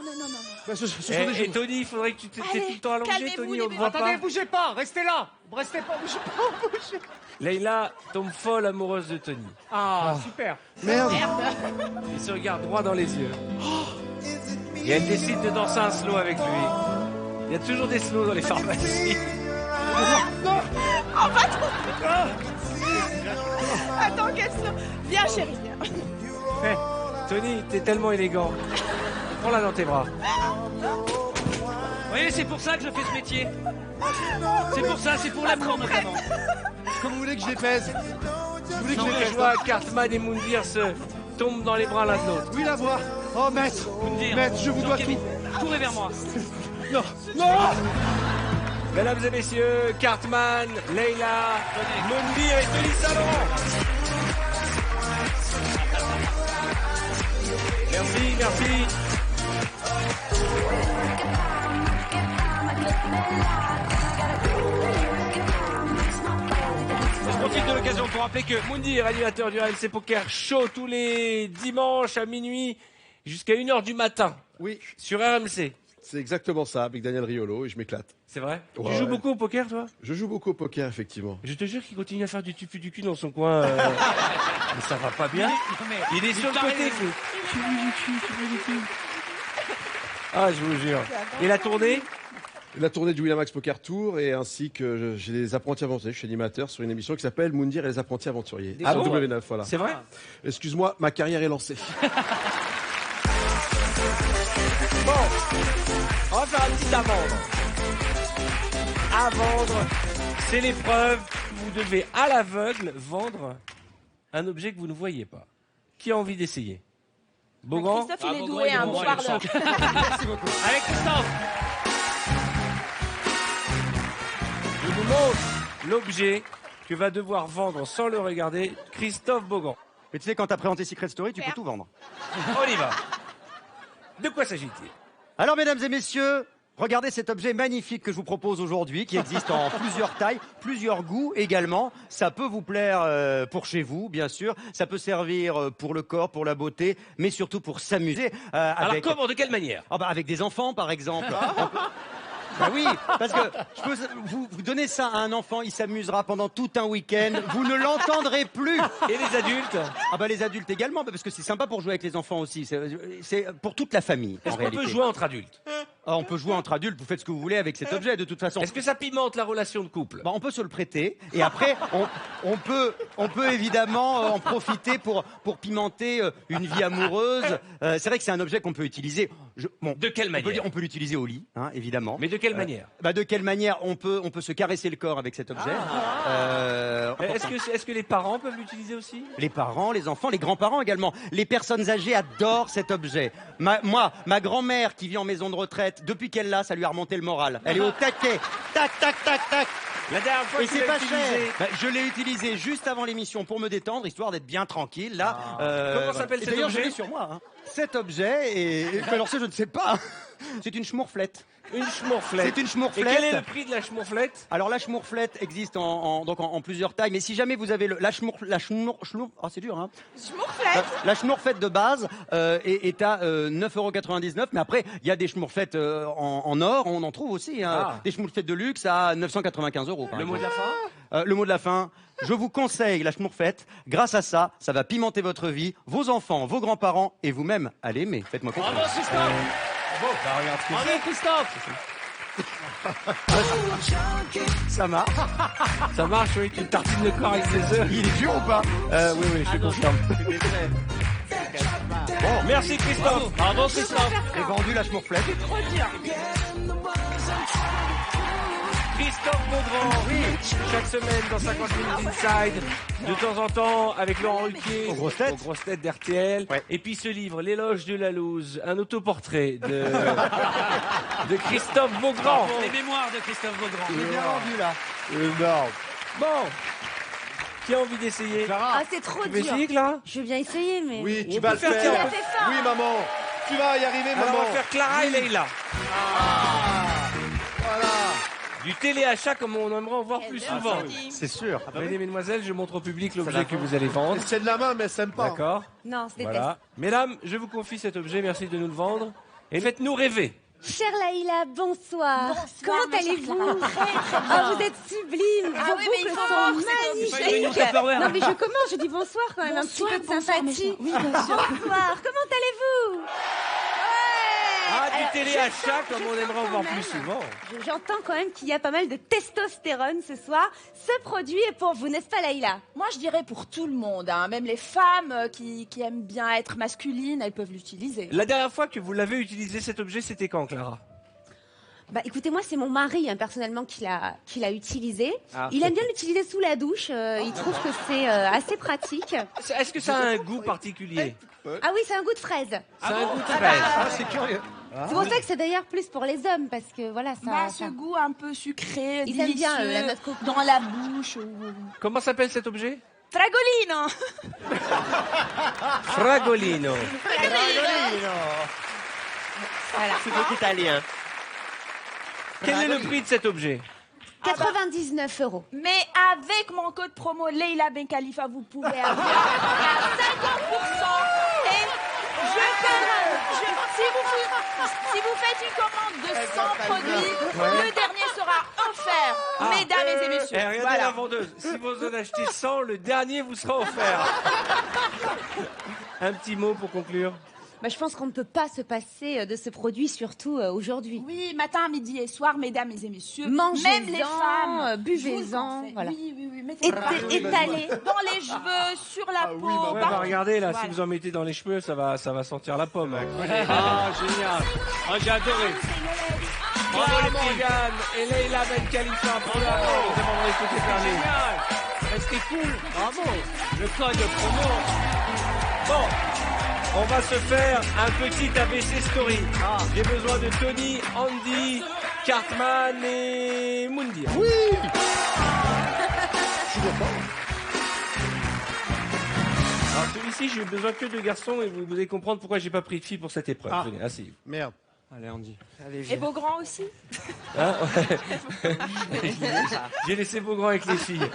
Bah, ce sont des Et jouets. Tony, il faudrait que tu t'es Allez, tout le temps allongé, calmez-vous, Tony, les on ne bébés. voit Attendez, pas. bougez pas, restez là. Restez pas, bougez pas. Leïla tombe folle amoureuse de Tony. Ah, super. Merde. Il se regarde droit dans les yeux. Et elle décide de danser un slow avec lui. Il y a toujours des slows dans les pharmacies. Oh, pas trop. Attends, qu'elle se... Viens, chérie, viens. Hey, Tony, t'es tellement élégant. Prends-la dans tes bras. Vous voyez, c'est pour ça que je fais ce métier. C'est pour ça, c'est pour l'amour, notamment. Comme vous voulez que je les pèse? Vous voulez que je les Je pèse? vois Cartman et Moundir se tombent dans les bras l'un de l'autre. Oui, la voix. Oh, maître. Moundir. Maître, je vous dois Jean-Kevin, tout. courez vers moi. Non. Non. Mesdames et messieurs, Cartman, Leïla, Moundir et Tony Saint-Laurent. Merci. Je profite de l'occasion pour rappeler que Moundir, animateur du RMC Poker Show tous les dimanches à minuit jusqu'à 1h du matin. Oui. Sur RMC. C'est exactement ça, avec Daniel Riolo, et je m'éclate. C'est vrai? Ouais, Tu joues ouais. beaucoup au poker, toi? Je joue beaucoup au poker, effectivement. Je te jure qu'il continue à faire du tupu du cul dans son coin. Mais ça va pas bien. Il est sur le côté. Ah, je vous jure. Et la tournée? La tournée du Winamax Poker Tour, et ainsi que j'ai des apprentis aventuriers. Je suis animateur sur une émission qui s'appelle Moundir et les apprentis aventuriers. Ah sur bon? W9, voilà. C'est vrai? Excuse-moi, ma carrière est lancée. Bon, on va faire un petit à vendre. À vendre, c'est l'épreuve. Vous devez à l'aveugle vendre un objet que vous ne voyez pas. Qui a envie d'essayer? Beaugrand? Christophe, il est doué, un bon parleur. Merci beaucoup. Avec Christophe. Je vous montre l'objet que va devoir vendre sans le regarder Christophe Beaugrand. Mais tu sais, quand t'as présenté Secret Story, tu peux tout vendre. On y va. De quoi s'agit-il? Alors, mesdames et messieurs, regardez cet objet magnifique que je vous propose aujourd'hui, qui existe en plusieurs tailles, plusieurs goûts également. Ça peut vous plaire pour chez vous, bien sûr. Ça peut servir pour le corps, pour la beauté, mais surtout pour s'amuser. Alors comment, de quelle manière? Avec des enfants, par exemple. Bah oui, parce que je peux vous donnez ça à un enfant, il s'amusera pendant tout un week-end, vous ne l'entendrez plus. Et les adultes? Les adultes également, parce que c'est sympa pour jouer avec les enfants aussi. C'est pour toute la famille. Est-ce qu'on peut jouer entre adultes? On peut jouer entre adultes, vous faites ce que vous voulez avec cet objet de toute façon. Est-ce que ça pimente la relation de couple? On peut se le prêter et après on peut évidemment en profiter pour pimenter une vie amoureuse. C'est vrai que c'est un objet qu'on peut utiliser. De quelle manière? On peut l'utiliser au lit, hein, évidemment. Mais de quelle manière? De quelle manière on peut se caresser le corps avec cet objet. Est-ce que les parents peuvent l'utiliser aussi? Les parents, les enfants, les grands-parents également. Les personnes âgées adorent cet objet. Ma grand-mère qui vit en maison de retraite, depuis qu'elle l'a, ça lui a remonté le moral. Elle est au taquet. Tac, tac, tac, tac. La dernière fois et que c'est tu l'as pas utilisé. cher. Je l'ai utilisé juste avant l'émission pour me détendre, histoire d'être bien tranquille. Là. Comment s'appelle Et cet d'ailleurs, objet? je l'ai sur moi. Hein. Cet objet alors ça, je ne sais pas. C'est une schmourflette. Une schmourflette. C'est une schmourflette. Et quel est le prix de la schmourflette? Alors la schmourflette existe en plusieurs tailles, mais si jamais vous avez la c'est dur, hein. Schmourflette. La schmourflette de base est à 9,99 €, mais après il y a des schmourflettes en or, on en trouve aussi, hein. Des schmourflettes de luxe à 995 €. Le mot de la fin? Le mot de la fin. Je vous conseille la schmourfette. Grâce à ça, ça va pimenter votre vie, vos enfants, vos grands-parents et vous-même à l'aimer. Faites-moi confiance. Bravo, Christophe. Bravo, Christophe. Ça marche. Ça marche, oui, tu tartines le corps avec des œufs. Il est dur ou pas? Oui, je suis confiant. Bon, merci Christophe. Bravo, Christophe. J'ai vendu la schmourflette. Trop dur. Christophe Beaugrand, Chaque semaine dans 50 minutes Inside, de temps en temps avec Laurent Ruquier, aux grosses têtes d'RTL. Et puis ce livre, L'éloge de la loose, un autoportrait de Christophe Beaugrand. Les mémoires de Christophe Beaugrand. Il est bien rendu là. Énorme. Bon, qui a envie d'essayer? Ah, c'est trop Tu veux dur. essayer, Clara? Je veux bien essayer, mais. Oui, tu On vas peut le faire, faire. tiens, Il a fait fort. Oui, maman. Tu vas y arriver, Alors maman. on va faire Clara et Leïla. Voilà. Du téléachat comme on aimerait en voir plus souvent. C'est sûr. Mesdames et mesdemoiselles, je montre au public l'objet que vous allez vendre. C'est de la main, mais elle s'aime pas. D'accord. Non, c'est des Voilà. Mesdames, je vous confie cet objet, merci de nous le vendre. Et faites-nous rêver. Chère Laïla, bonsoir. Comment ma chère allez-vous? Clara. Très, très bien. Ah, vous êtes sublime. Ah Vos oui, mais il boucles faut sont voir cet objet. magnifiques. C'est pas une réunion Tupperware. Non, mais je commence, je dis bonsoir quand même, un petit peu de sympathie. Oui, bien sûr. Bonsoir, comment allez-vous? Ah, du Alors, téléachat je comme sens on aimerait en quand voir même- plus souvent. J'entends quand même qu'il y a pas mal de testostérone ce soir. Ce produit est pour vous, n'est-ce pas Laïla? Moi, je dirais pour tout le monde, hein. Même les femmes qui aiment bien être masculines, elles peuvent l'utiliser. La dernière fois que vous l'avez utilisé cet objet, c'était quand, Clara? Bah écoutez, moi c'est mon mari hein, personnellement qui l'a utilisé. Ah. Il aime bien l'utiliser sous la douche, il trouve que c'est assez pratique. Est-ce que ça a un goût particulier? Ah oui, c'est un goût de fraise. Ça a un goût de fraise. bah, c'est curieux. C'est pour ça que c'est d'ailleurs plus pour les hommes, parce que voilà, ça... Bah, ça- ce goût un peu sucré, Ils aiment bien, délicieux, la noix de coco. dans la bouche. Comment s'appelle cet objet? Fragolino. Fragolino. Voilà. C'est donc italien. Quel est le prix de cet objet? 99 €. Mais avec mon code promo Leila Ben Khalifa, vous pouvez avoir à 50%. Et si vous faites une commande de 100 produits, le dernier sera offert, mesdames et messieurs. Eh, regardez Voilà. la vendeuse. Si vous en achetez 100, le dernier vous sera offert. Un petit mot pour conclure. Bah, je pense qu'on ne peut pas se passer de ce produit, surtout aujourd'hui. Oui, matin, midi et soir, mesdames et messieurs. Mangez-en, même les femmes. buvez-en, je vous le conseille. voilà. Oui, Étalez. dans les cheveux, sur la peau. Ouais, partout. bah regardez là, Voilà. si vous en mettez dans les cheveux, ça va sentir la pomme. Ah, génial. Ah, j'ai adoré. Bravo Morgane et Leïla Ben Khalifa pour la nous avons écouté parler. Génial. C'était cool. Bravo. Le code promo. Bon, on va se faire un petit ABC story. J'ai besoin de Tony, Andy, Cartman et Mundi. Oui. Alors celui-ci, j'ai besoin que de garçons et vous allez comprendre pourquoi j'ai pas pris de filles pour cette épreuve. Ah. Venez, asseyez. Merde. Allez, Andy. Et Beaugrand aussi. Hein ouais. J'ai laissé Beaugrand avec les filles.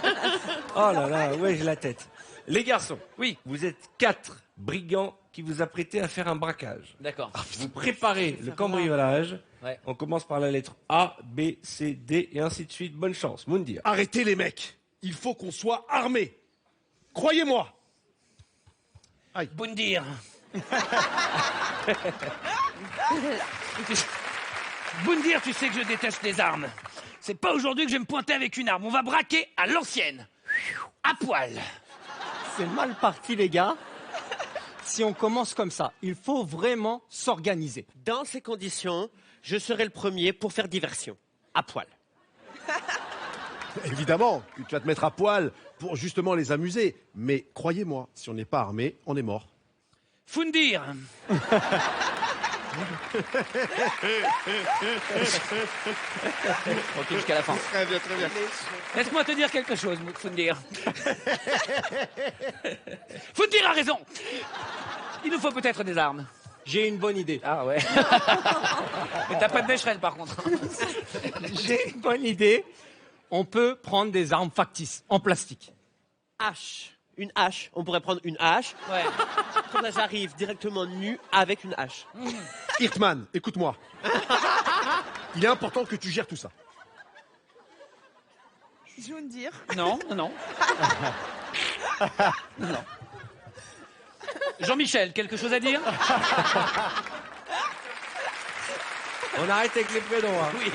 Oh là là, ouais, j'ai la tête. Les garçons, oui, vous êtes 4 brigands qui vous apprêtez à faire un braquage. D'accord. Vous préparez le cambriolage. Ouais. On commence par la lettre A, B, C, D et ainsi de suite. Bonne chance, Moundir. Arrêtez les mecs. Il faut qu'on soit armés. Croyez-moi. Boundir. Boundir, tu sais que je déteste les armes. C'est pas aujourd'hui que je vais me pointer avec une arme. On va braquer à l'ancienne. À poil. C'est mal parti, les gars. Si on commence comme ça, il faut vraiment s'organiser. Dans ces conditions, je serai le premier pour faire diversion. À poil. Évidemment que tu vas te mettre à poil pour justement les amuser. Mais croyez-moi, si on n'est pas armé, on est mort. Foundir. Ok, jusqu'à la fin. Très bien, très bien. Laisse-moi te dire quelque chose, Foundir. Foundir a raison. Il nous faut peut-être des armes. J'ai une bonne idée. Ah ouais. Mais t'as pas de bécherelle par contre. J'ai une bonne idée. On peut prendre des armes factices en plastique. Hache. Une hache. On pourrait prendre une hache. Ouais. Comme là, j'arrive directement nu avec une hache. Hirtman, écoute-moi. Il est important que tu gères tout ça. Je veux dire. Non. Non. Jean-Michel, quelque chose à dire? On arrête avec les prénoms. Hein. Oui.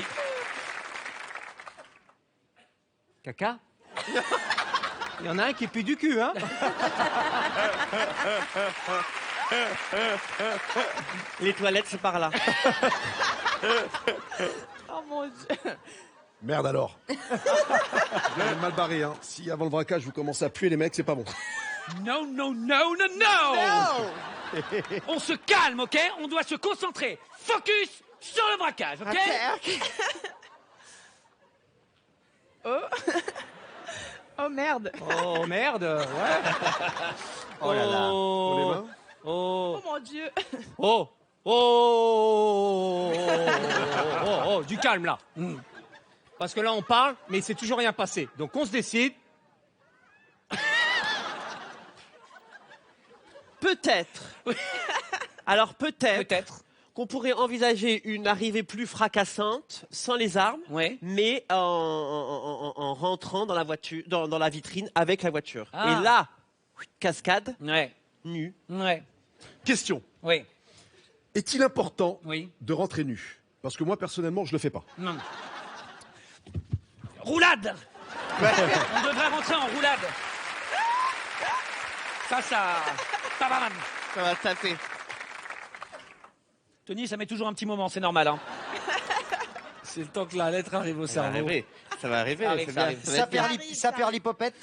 Caca. Il y en a un qui pue du cul, hein. Les toilettes, c'est par là. Oh mon Dieu. Merde alors. Vous avez mal barré, hein. Si avant le braquage vous commencez à puer les mecs, c'est pas bon. Non, non, non, non, non. On se calme, ok? On doit se concentrer. Focus sur le braquage, ok? Oh. Oh merde. Oh merde, ouais. Oh là là. Pour les mains. Oh mon Dieu. Oh. Oh, du calme là. Parce que là on parle, mais il s'est toujours rien passé. Donc on se décide. Peut-être. Alors peut-être qu'on pourrait envisager une arrivée plus fracassante, sans les armes, mais en rentrant dans la voiture, dans la vitrine avec la voiture. Ah. Et là, cascade, nu. Question. Oui. Est-il important de rentrer nu? Parce que moi, personnellement, je le fais pas. Non. Roulade. On devrait rentrer en roulade. Ça va, man. Ça va taper. Tony, ça met toujours un petit moment, c'est normal. Hein. C'est le temps que la lettre arrive au cerveau. Ça va arriver. Ça perd l'hypopète.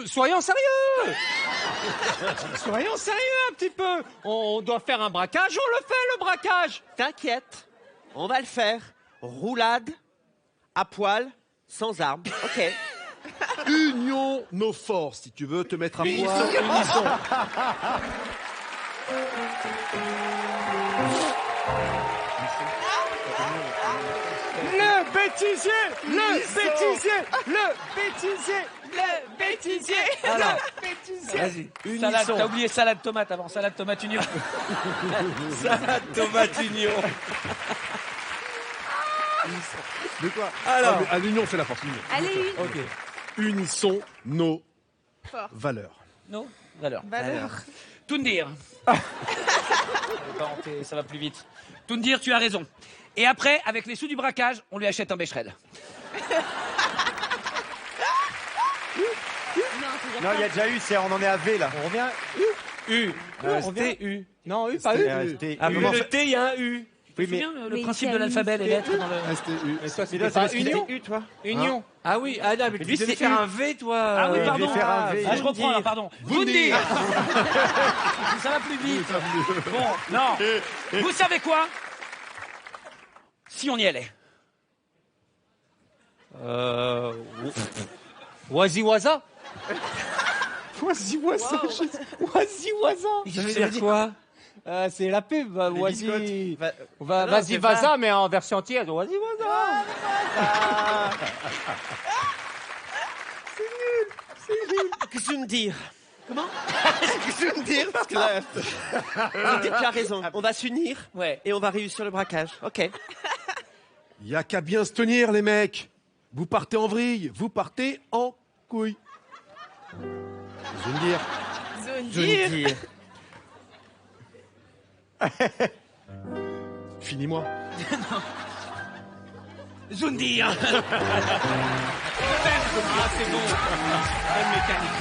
Soyons sérieux. Soyons sérieux un petit peu. On doit faire un braquage, on le fait le braquage. T'inquiète, on va le faire. Roulade, à poil, sans armes. Ok. Union nos forces, si tu veux te mettre à poil. Unisson. Le bêtisier, le bêtisier, le bêtisier, le bêtisier. Alors, Vas-y. salade, t'as oublié salade tomate avant, salade tomate union. Salade tomate union. De quoi? Alors, à l'union, on fait la force. L'union. Allez, une. Ok. Unissons nos Fort. valeurs. Non, valeur. Valeur. Toundir. Ça va plus vite. Toundir, tu as raison. Et après, avec les sous du braquage, on lui achète un Becherel. Non, il y a déjà eu, on en est à V là. On revient. U. STU. Non, U, pas U. Ah, le T, il y a un U. Tu te souviens le principe de l'alphabet, les lettres dans le... STU. Mais toi, Mais là, c'était pas c'est Union. U, toi. Union. Ah oui, ah non, mais Lui, tu devais c'est faire U. un V, toi. Ah oui, pardon. faire un V. Ah, je reprends là, pardon. Toundir. Ça va plus vite. Bon, non. Vous savez quoi? Si on y allait. Oisi-Waza. Oisi-Waza. Oisi-Waza. Ça veut dire quoi? C'est la pub. Oisi. biscottes. Vas-y, Vaza, mais en version entière. Oisi-Waza. Qu'est-ce que tu me dis? Comment? Qu'est-ce que tu me dis? Parce que là, tu as raison. On va s'unir et on va réussir le braquage. Ok. Y a qu'à bien se tenir, les mecs. Vous partez en vrille, vous partez en couille. Zundir. Zundir. Finis-moi. Zundir. Ah, c'est bon. Bonne mécanique.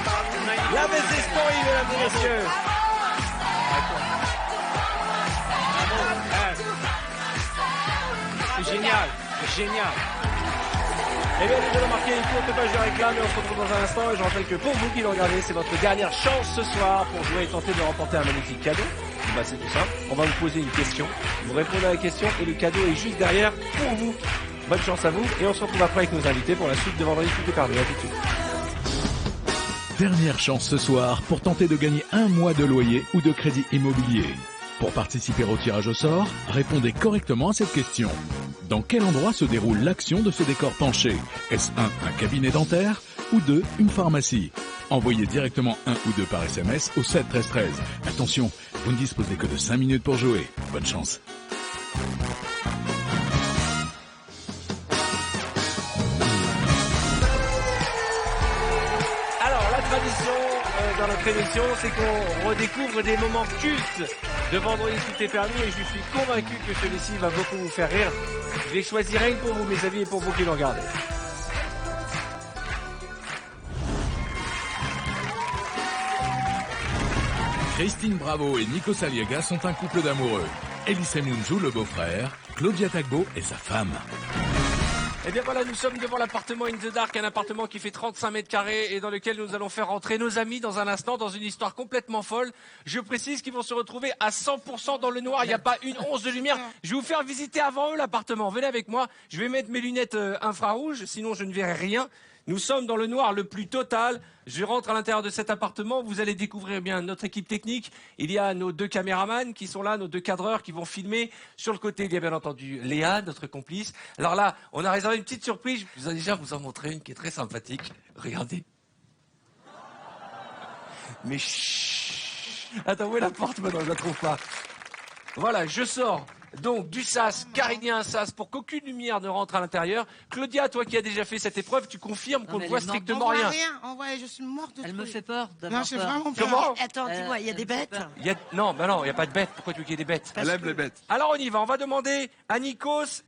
La baisse d'espoir, mesdames et messieurs. C'est génial. C'est génial. Eh bien, nous allons marquer une courte page de réclame et on se retrouve dans un instant. Et je rappelle que pour vous qui le regardez, c'est votre dernière chance ce soir pour jouer et tenter de remporter un magnifique cadeau. Bah, c'est tout simple. On va vous poser une question. Vous répondez à la question et le cadeau est juste derrière pour vous. Bonne chance à vous et on se retrouve après avec nos invités pour la suite de Vendredi Tout est permis. À tout de suite. Dernière chance ce soir pour tenter de gagner un mois de loyer ou de crédit immobilier. Pour participer au tirage au sort, répondez correctement à cette question. Dans quel endroit se déroule l'action de ce décor penché? Est-ce un cabinet dentaire ou 2, une pharmacie? Envoyez directement 1 ou 2 par SMS au 7 13 13. Attention, vous ne disposez que de 5 minutes pour jouer. Bonne chance. Alors, la tradition dans notre émission, c'est qu'on redécouvre des moments cultes de Vendredi Tout est permis et je suis convaincu que celui-ci va beaucoup vous faire rire. Je l'ai choisi rien que pour vous, mes amis, et pour vous qui le regardez. Christine Bravo et Nico Saliaga sont un couple d'amoureux. Elie Semoun joue le beau-frère, Claudia Tagbo est sa femme. Eh bien voilà, nous sommes devant l'appartement In the Dark, un appartement qui fait 35 mètres carrés et dans lequel nous allons faire rentrer nos amis dans un instant, dans une histoire complètement folle. Je précise qu'ils vont se retrouver à 100% dans le noir, il n'y a pas une once de lumière. Je vais vous faire visiter avant eux l'appartement. Venez avec moi, je vais mettre mes lunettes infrarouges, sinon je ne verrai rien. Nous sommes dans le noir le plus total. Je rentre à l'intérieur de cet appartement. Vous allez découvrir bien notre équipe technique. Il y a nos 2 caméramans qui sont là, nos 2 cadreurs qui vont filmer. Sur le côté, il y a bien entendu Léa, notre complice. Alors là, on a réservé une petite surprise. Je vous ai déjà vous en montré une qui est très sympathique. Regardez. Mais chut. Attends, où est la porte maintenant? Je la trouve pas. Voilà, je sors. Donc du sas, car il y a un sas pour qu'aucune lumière ne rentre à l'intérieur. Claudia, toi qui as déjà fait cette épreuve, tu confirmes qu'on ne voit strictement rien. Je suis morte de Elle trucs. me fait peur Non, d'avoir j'ai peur. vraiment peur. Comment Attends, dis-moi, il y a des bêtes? Non, bah non, il n'y a pas de bêtes. Pourquoi tu veux qu'il y ait des bêtes? Elle aime les bêtes. Alors on y va, on va demander à Nikos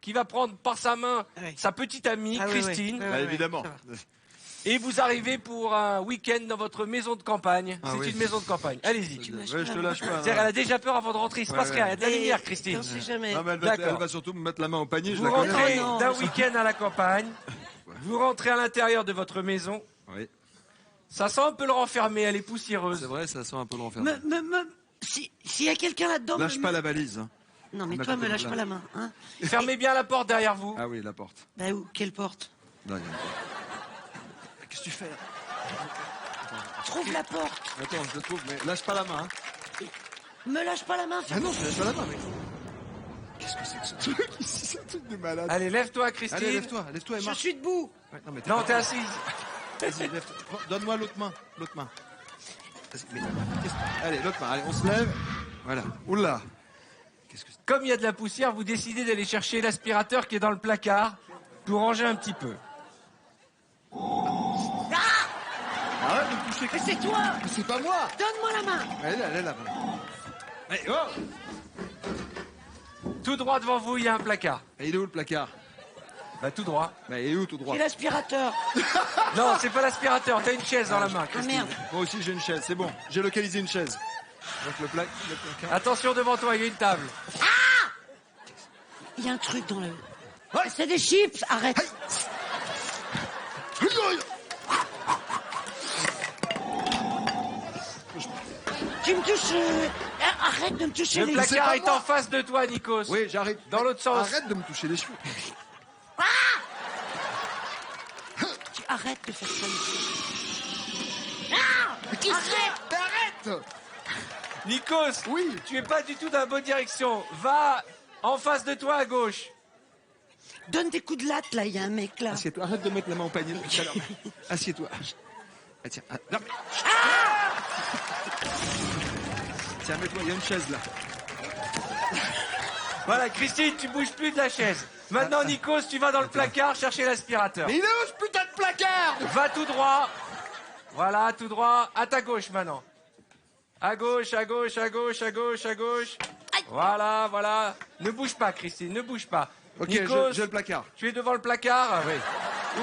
qui va prendre par sa main sa petite amie, Christine. Bah, évidemment. Et vous arrivez pour un week-end dans votre maison de campagne. Ah C'est oui. une maison de campagne. Allez-y. Ouais, je te lâche pas. C'est-à-dire, elle a déjà peur avant de rentrer. Il se passe rien. Il y a de la lumière, Christine. On sait jamais. Non, mais elle D'accord. va surtout me mettre la main au panier, je Vous la connais. rentrez non. d'un week-end à la campagne. Vous rentrez à l'intérieur de votre maison. Oui. Ça sent un peu le renfermé. Elle est poussiéreuse. C'est vrai, ça sent un peu le renfermé. S'il y a quelqu'un là-dedans... Lâche pas la valise. Hein. Non, mais On a toi, me compris lâche là. pas la main. Hein. Fermez bien la porte derrière vous. Ah oui, la porte. Bah où? Quelle porte? Non, il y a une porte. Qu'est-ce que tu fais? Trouve la porte. Attends, je le trouve, mais lâche pas la main. Hein. Me lâche pas la main. Ah non, je lâche pas la main, mec. Qu'est-ce que c'est que ce truc ici? C'est un truc de malade. Allez, lève-toi, Christine. Allez, lève-toi et Je marche. suis debout. Ouais, non, mais Non, pas- t'es assise. Vas-y, lève-toi. Donne-moi l'autre main. L'autre main. Vas-y, allez, l'autre main. Allez, on se lève. Voilà. Oula. Comme il y a de la poussière, vous décidez d'aller chercher l'aspirateur qui est dans le placard pour ranger un petit peu. Arrête de me toucher. Mais c'est toi. C'est pas moi. Donne-moi la main. Elle est là. Allez, oh. Tout droit devant vous, il y a un placard. Et il est où le placard? Bah tout droit. Bah, il est où tout droit? C'est l'aspirateur. Non, c'est pas l'aspirateur, t'as une chaise dans la main, Ah Christine. merde. Moi aussi j'ai une chaise, c'est bon. J'ai localisé une chaise. Donc le placard. Attention devant toi, il y a une table. Il y a un truc dans le... C'est des chips. Arrête. Tu me touches... Arrête de me toucher Le les... placard est en face de toi, Nikos. Oui, j'arrête. Dans l'autre sens. Arrête de me toucher les cheveux. Tu arrêtes de faire ça. Arrête. Nikos, oui. Tu es pas du tout dans la bonne direction. Va en face de toi à gauche. Donne des coups de latte, là, il y a un mec là. Assieds-toi, arrête de mettre la main au panier depuis tout à l'heure. Assieds-toi. Ah, tiens, non mais... Tiens, mets-toi, il y a une chaise là. Voilà, Christine, tu bouges plus de la chaise. Maintenant, Nikos, tu vas dans le placard chercher l'aspirateur. Mais il est où ce putain de placard? Va tout droit. Voilà, tout droit. À ta gauche maintenant. À gauche, à gauche, à gauche, à gauche, à gauche. Voilà, voilà. Ne bouge pas, Christine, ne bouge pas. Ok, Nikos, j'ai le placard. tu es devant le placard? Oui.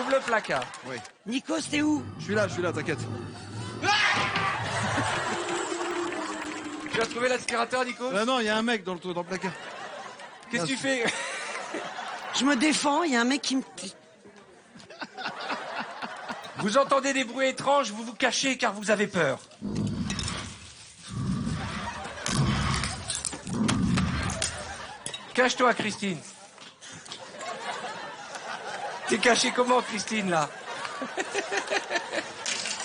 Ouvre le placard. Oui. Nikos, t'es où? Je suis là, t'inquiète. Tu as trouvé l'aspirateur, Nikos? Ah non, il y a un mec dans le placard. Qu'est-ce que tu fais? Je me défends, il y a un mec qui me... Vous entendez des bruits étranges, vous vous cachez car vous avez peur. Cache-toi, Christine. T'es cachée comment, Christine, là?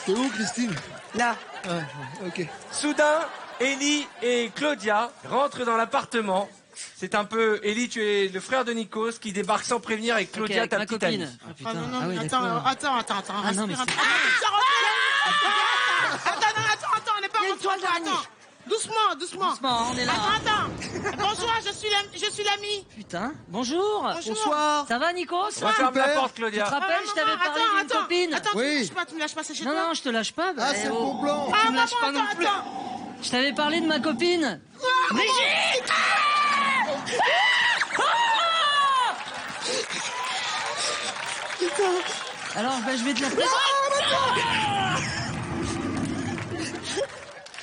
T'es où, Christine? Là. Ah, ok. Soudain, Ellie et Claudia rentrent dans l'appartement. C'est un peu... Ellie, tu es le frère de Nikos qui débarque sans prévenir avec Claudia, avec ta ma petite copine. amie. Ah, putain. Ah non, non, Ah oui, mais d'accord. attends, Ah non, mais respire un c'est- peu. Attends, on n'est pas Il y a une rentré toile encore, d'araignée. attends. Doucement. Doucement, on est là. Attends. Bonjour, je suis l'ami. Putain, bonjour. Bonjour. Bonsoir. Ça va, Nikos? Referme la porte, Tu Claudia. te rappelles, je t'avais parlé d'une copine. Attends, Oui. tu me lâches pas, c'est chez Non, toi. non, je te lâche pas. bah, Ah, c'est le oh. bon blanc. Tu me lâches pas non attends, plus. attends. Je t'avais parlé de ma copine. Brigitte. Alors, bah, je vais te la présenter.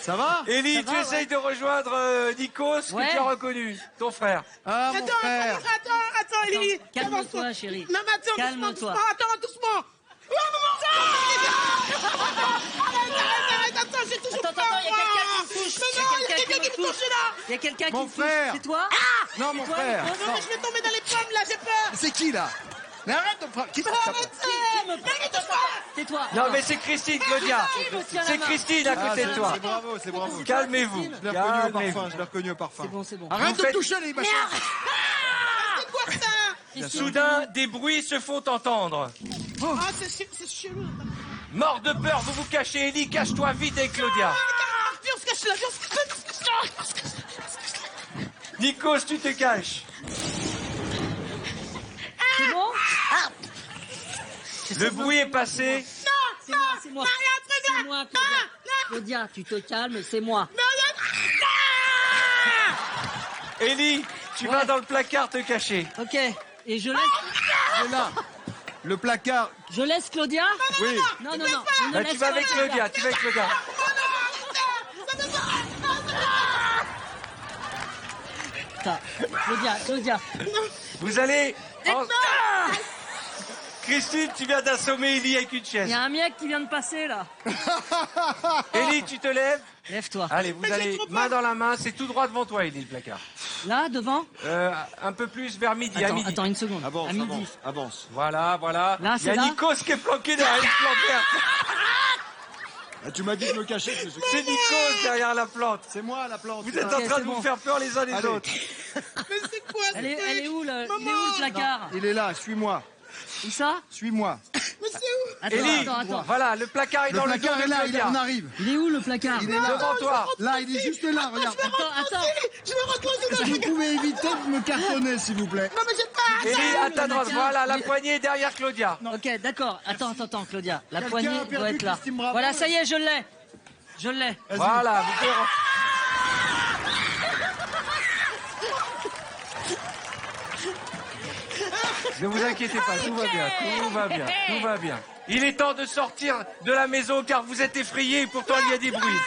Ça va? Ellie, Ça tu va, essayes de rejoindre Nikos, Ouais. que tu as reconnu, ton frère. Ah, mon frère. Attends, attends, Ellie. Calme-toi, chérie. Non, mais attends, Calme-toi. doucement. Attends, doucement. Oh, maman. Arrête, attends, j'ai toujours Attends, pas. il y a quelqu'un qui me touche. Mais non, il y a quelqu'un qui me touche là. Il y a quelqu'un qui Mon me touche. frère. C'est toi? Non, mon frère. Non, mais je vais tomber dans les pommes là, j'ai peur. C'est qui là? Mais arrête de frapper. Qui t'a Tais-toi. Non, mais c'est Christine, Claudia. C'est Christine à côté de toi. C'est bravo, c'est bravo. Calmez-vous. Je l'ai reconnu au parfum, je l'ai reconnu au parfum. C'est bon, c'est bon. Arrête de me toucher les machins. C'est quoi ça? Soudain, des bruits se font entendre. Ah, c'est chelou. Mort de peur, vous vous cachez. Ellie, cache-toi vite avec Claudia. Viens, on se cache là, viens, on se cache. Nikos, tu te caches. C'est bon? Le bruit est passé. C'est moi, c'est moi. C'est moi, Claudia. Claudia, tu te calmes, c'est moi. Ellie, tu vas dans le placard te cacher. Ok, et je laisse... C'est là. Le placard. Je laisse Claudia? Oui. Non, non, non. je ne Bah, laisse tu vas pas avec Claudia, tu vas avec Claudia. Attends, Claudia. Vous allez... Christine, tu viens d'assommer Ellie avec une Il chaise. y a un mec qui vient de passer, là. Ellie, tu te lèves. Lève-toi. Allez, vous allez main dans la main, c'est tout droit devant toi, Ellie, le placard. Là, devant? Un peu plus vers midi, à midi. Attends une seconde. Avance, à midi. avance. Voilà. Là, Il y a c'est là. Nikos qui est planqué derrière une plante verte. Ah, tu m'as dit de me cacher. C'est Nikos derrière la plante. C'est moi la plante. Vous êtes en train de vous faire peur les uns les Allez. autres. Mais c'est quoi Elle est où, il est où le placard? Il est là, suis-moi. Où ça? Suis-moi. Mais c'est où? Ellie, Attends. voilà, le placard est Le dans le dos placard de est là, Claudia. on arrive. Il est où le placard? Il est là. Devant toi. Là, il est juste là, regarde. Attends. Je me retrouve Si vous pouvez éviter de me cartonner, s'il vous plaît. Non, mais j'ai pas. Ellie, à ta droite, placard. voilà, la poignée est derrière Claudia. Ok, d'accord. Attends, Claudia. La Quelqu'un poignée a perdu doit être là. Christine Bravo. Voilà, ça y est, je l'ai. Je l'ai. Voilà, vous pouvez... Ne vous inquiétez pas, tout va bien. Il est temps de sortir de la maison car vous êtes effrayés, pourtant il y a des bruits.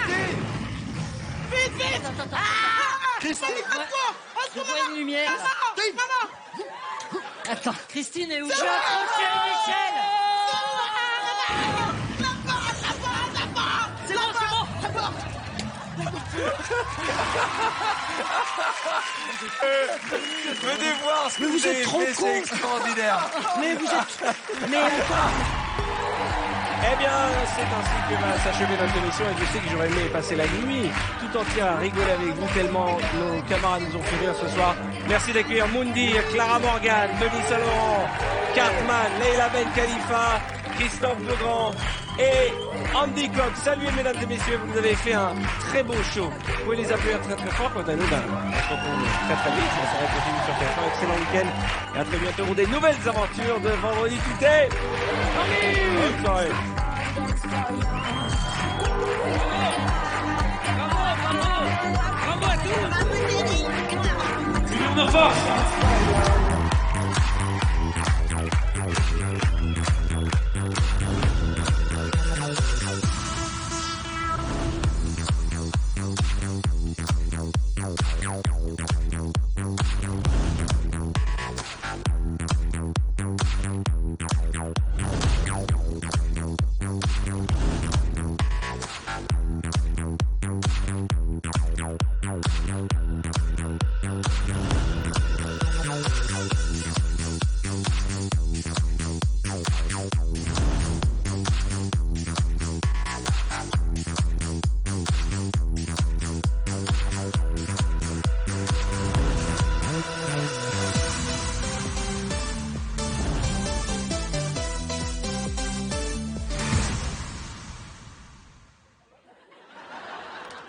Vite. Christine, Je vois une lumière. Maman. Attends, Christine est où? Je vais approcher Michel. C'est bon. Venez voir ce que vous avez fait, c'est extraordinaire. Mais vous êtes... Mais... Eh bien, c'est ainsi que va s'achever notre émission et je sais que j'aurais aimé passer la nuit tout entière à rigoler avec vous tellement nos camarades nous ont fait rire ce soir. Merci d'accueillir Mundi, Clara Morgan, Denis Saint-Laurent, Cartman, Leila Ben Khalifa, Christophe Legrand et Andy Cox. Saluez mesdames et messieurs, vous nous avez fait un très beau show. Vous pouvez les applaudir très très fort. Quant à nous, on se retrouve très vite. Ça va continuer sur TF1. Excellent week-end et à très bientôt pour des nouvelles aventures de Vendredi Tuté. Bonne soirée. Bravo à tous. Union de force.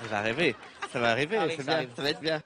Ça va arriver, Ça arrive, ça va être bien.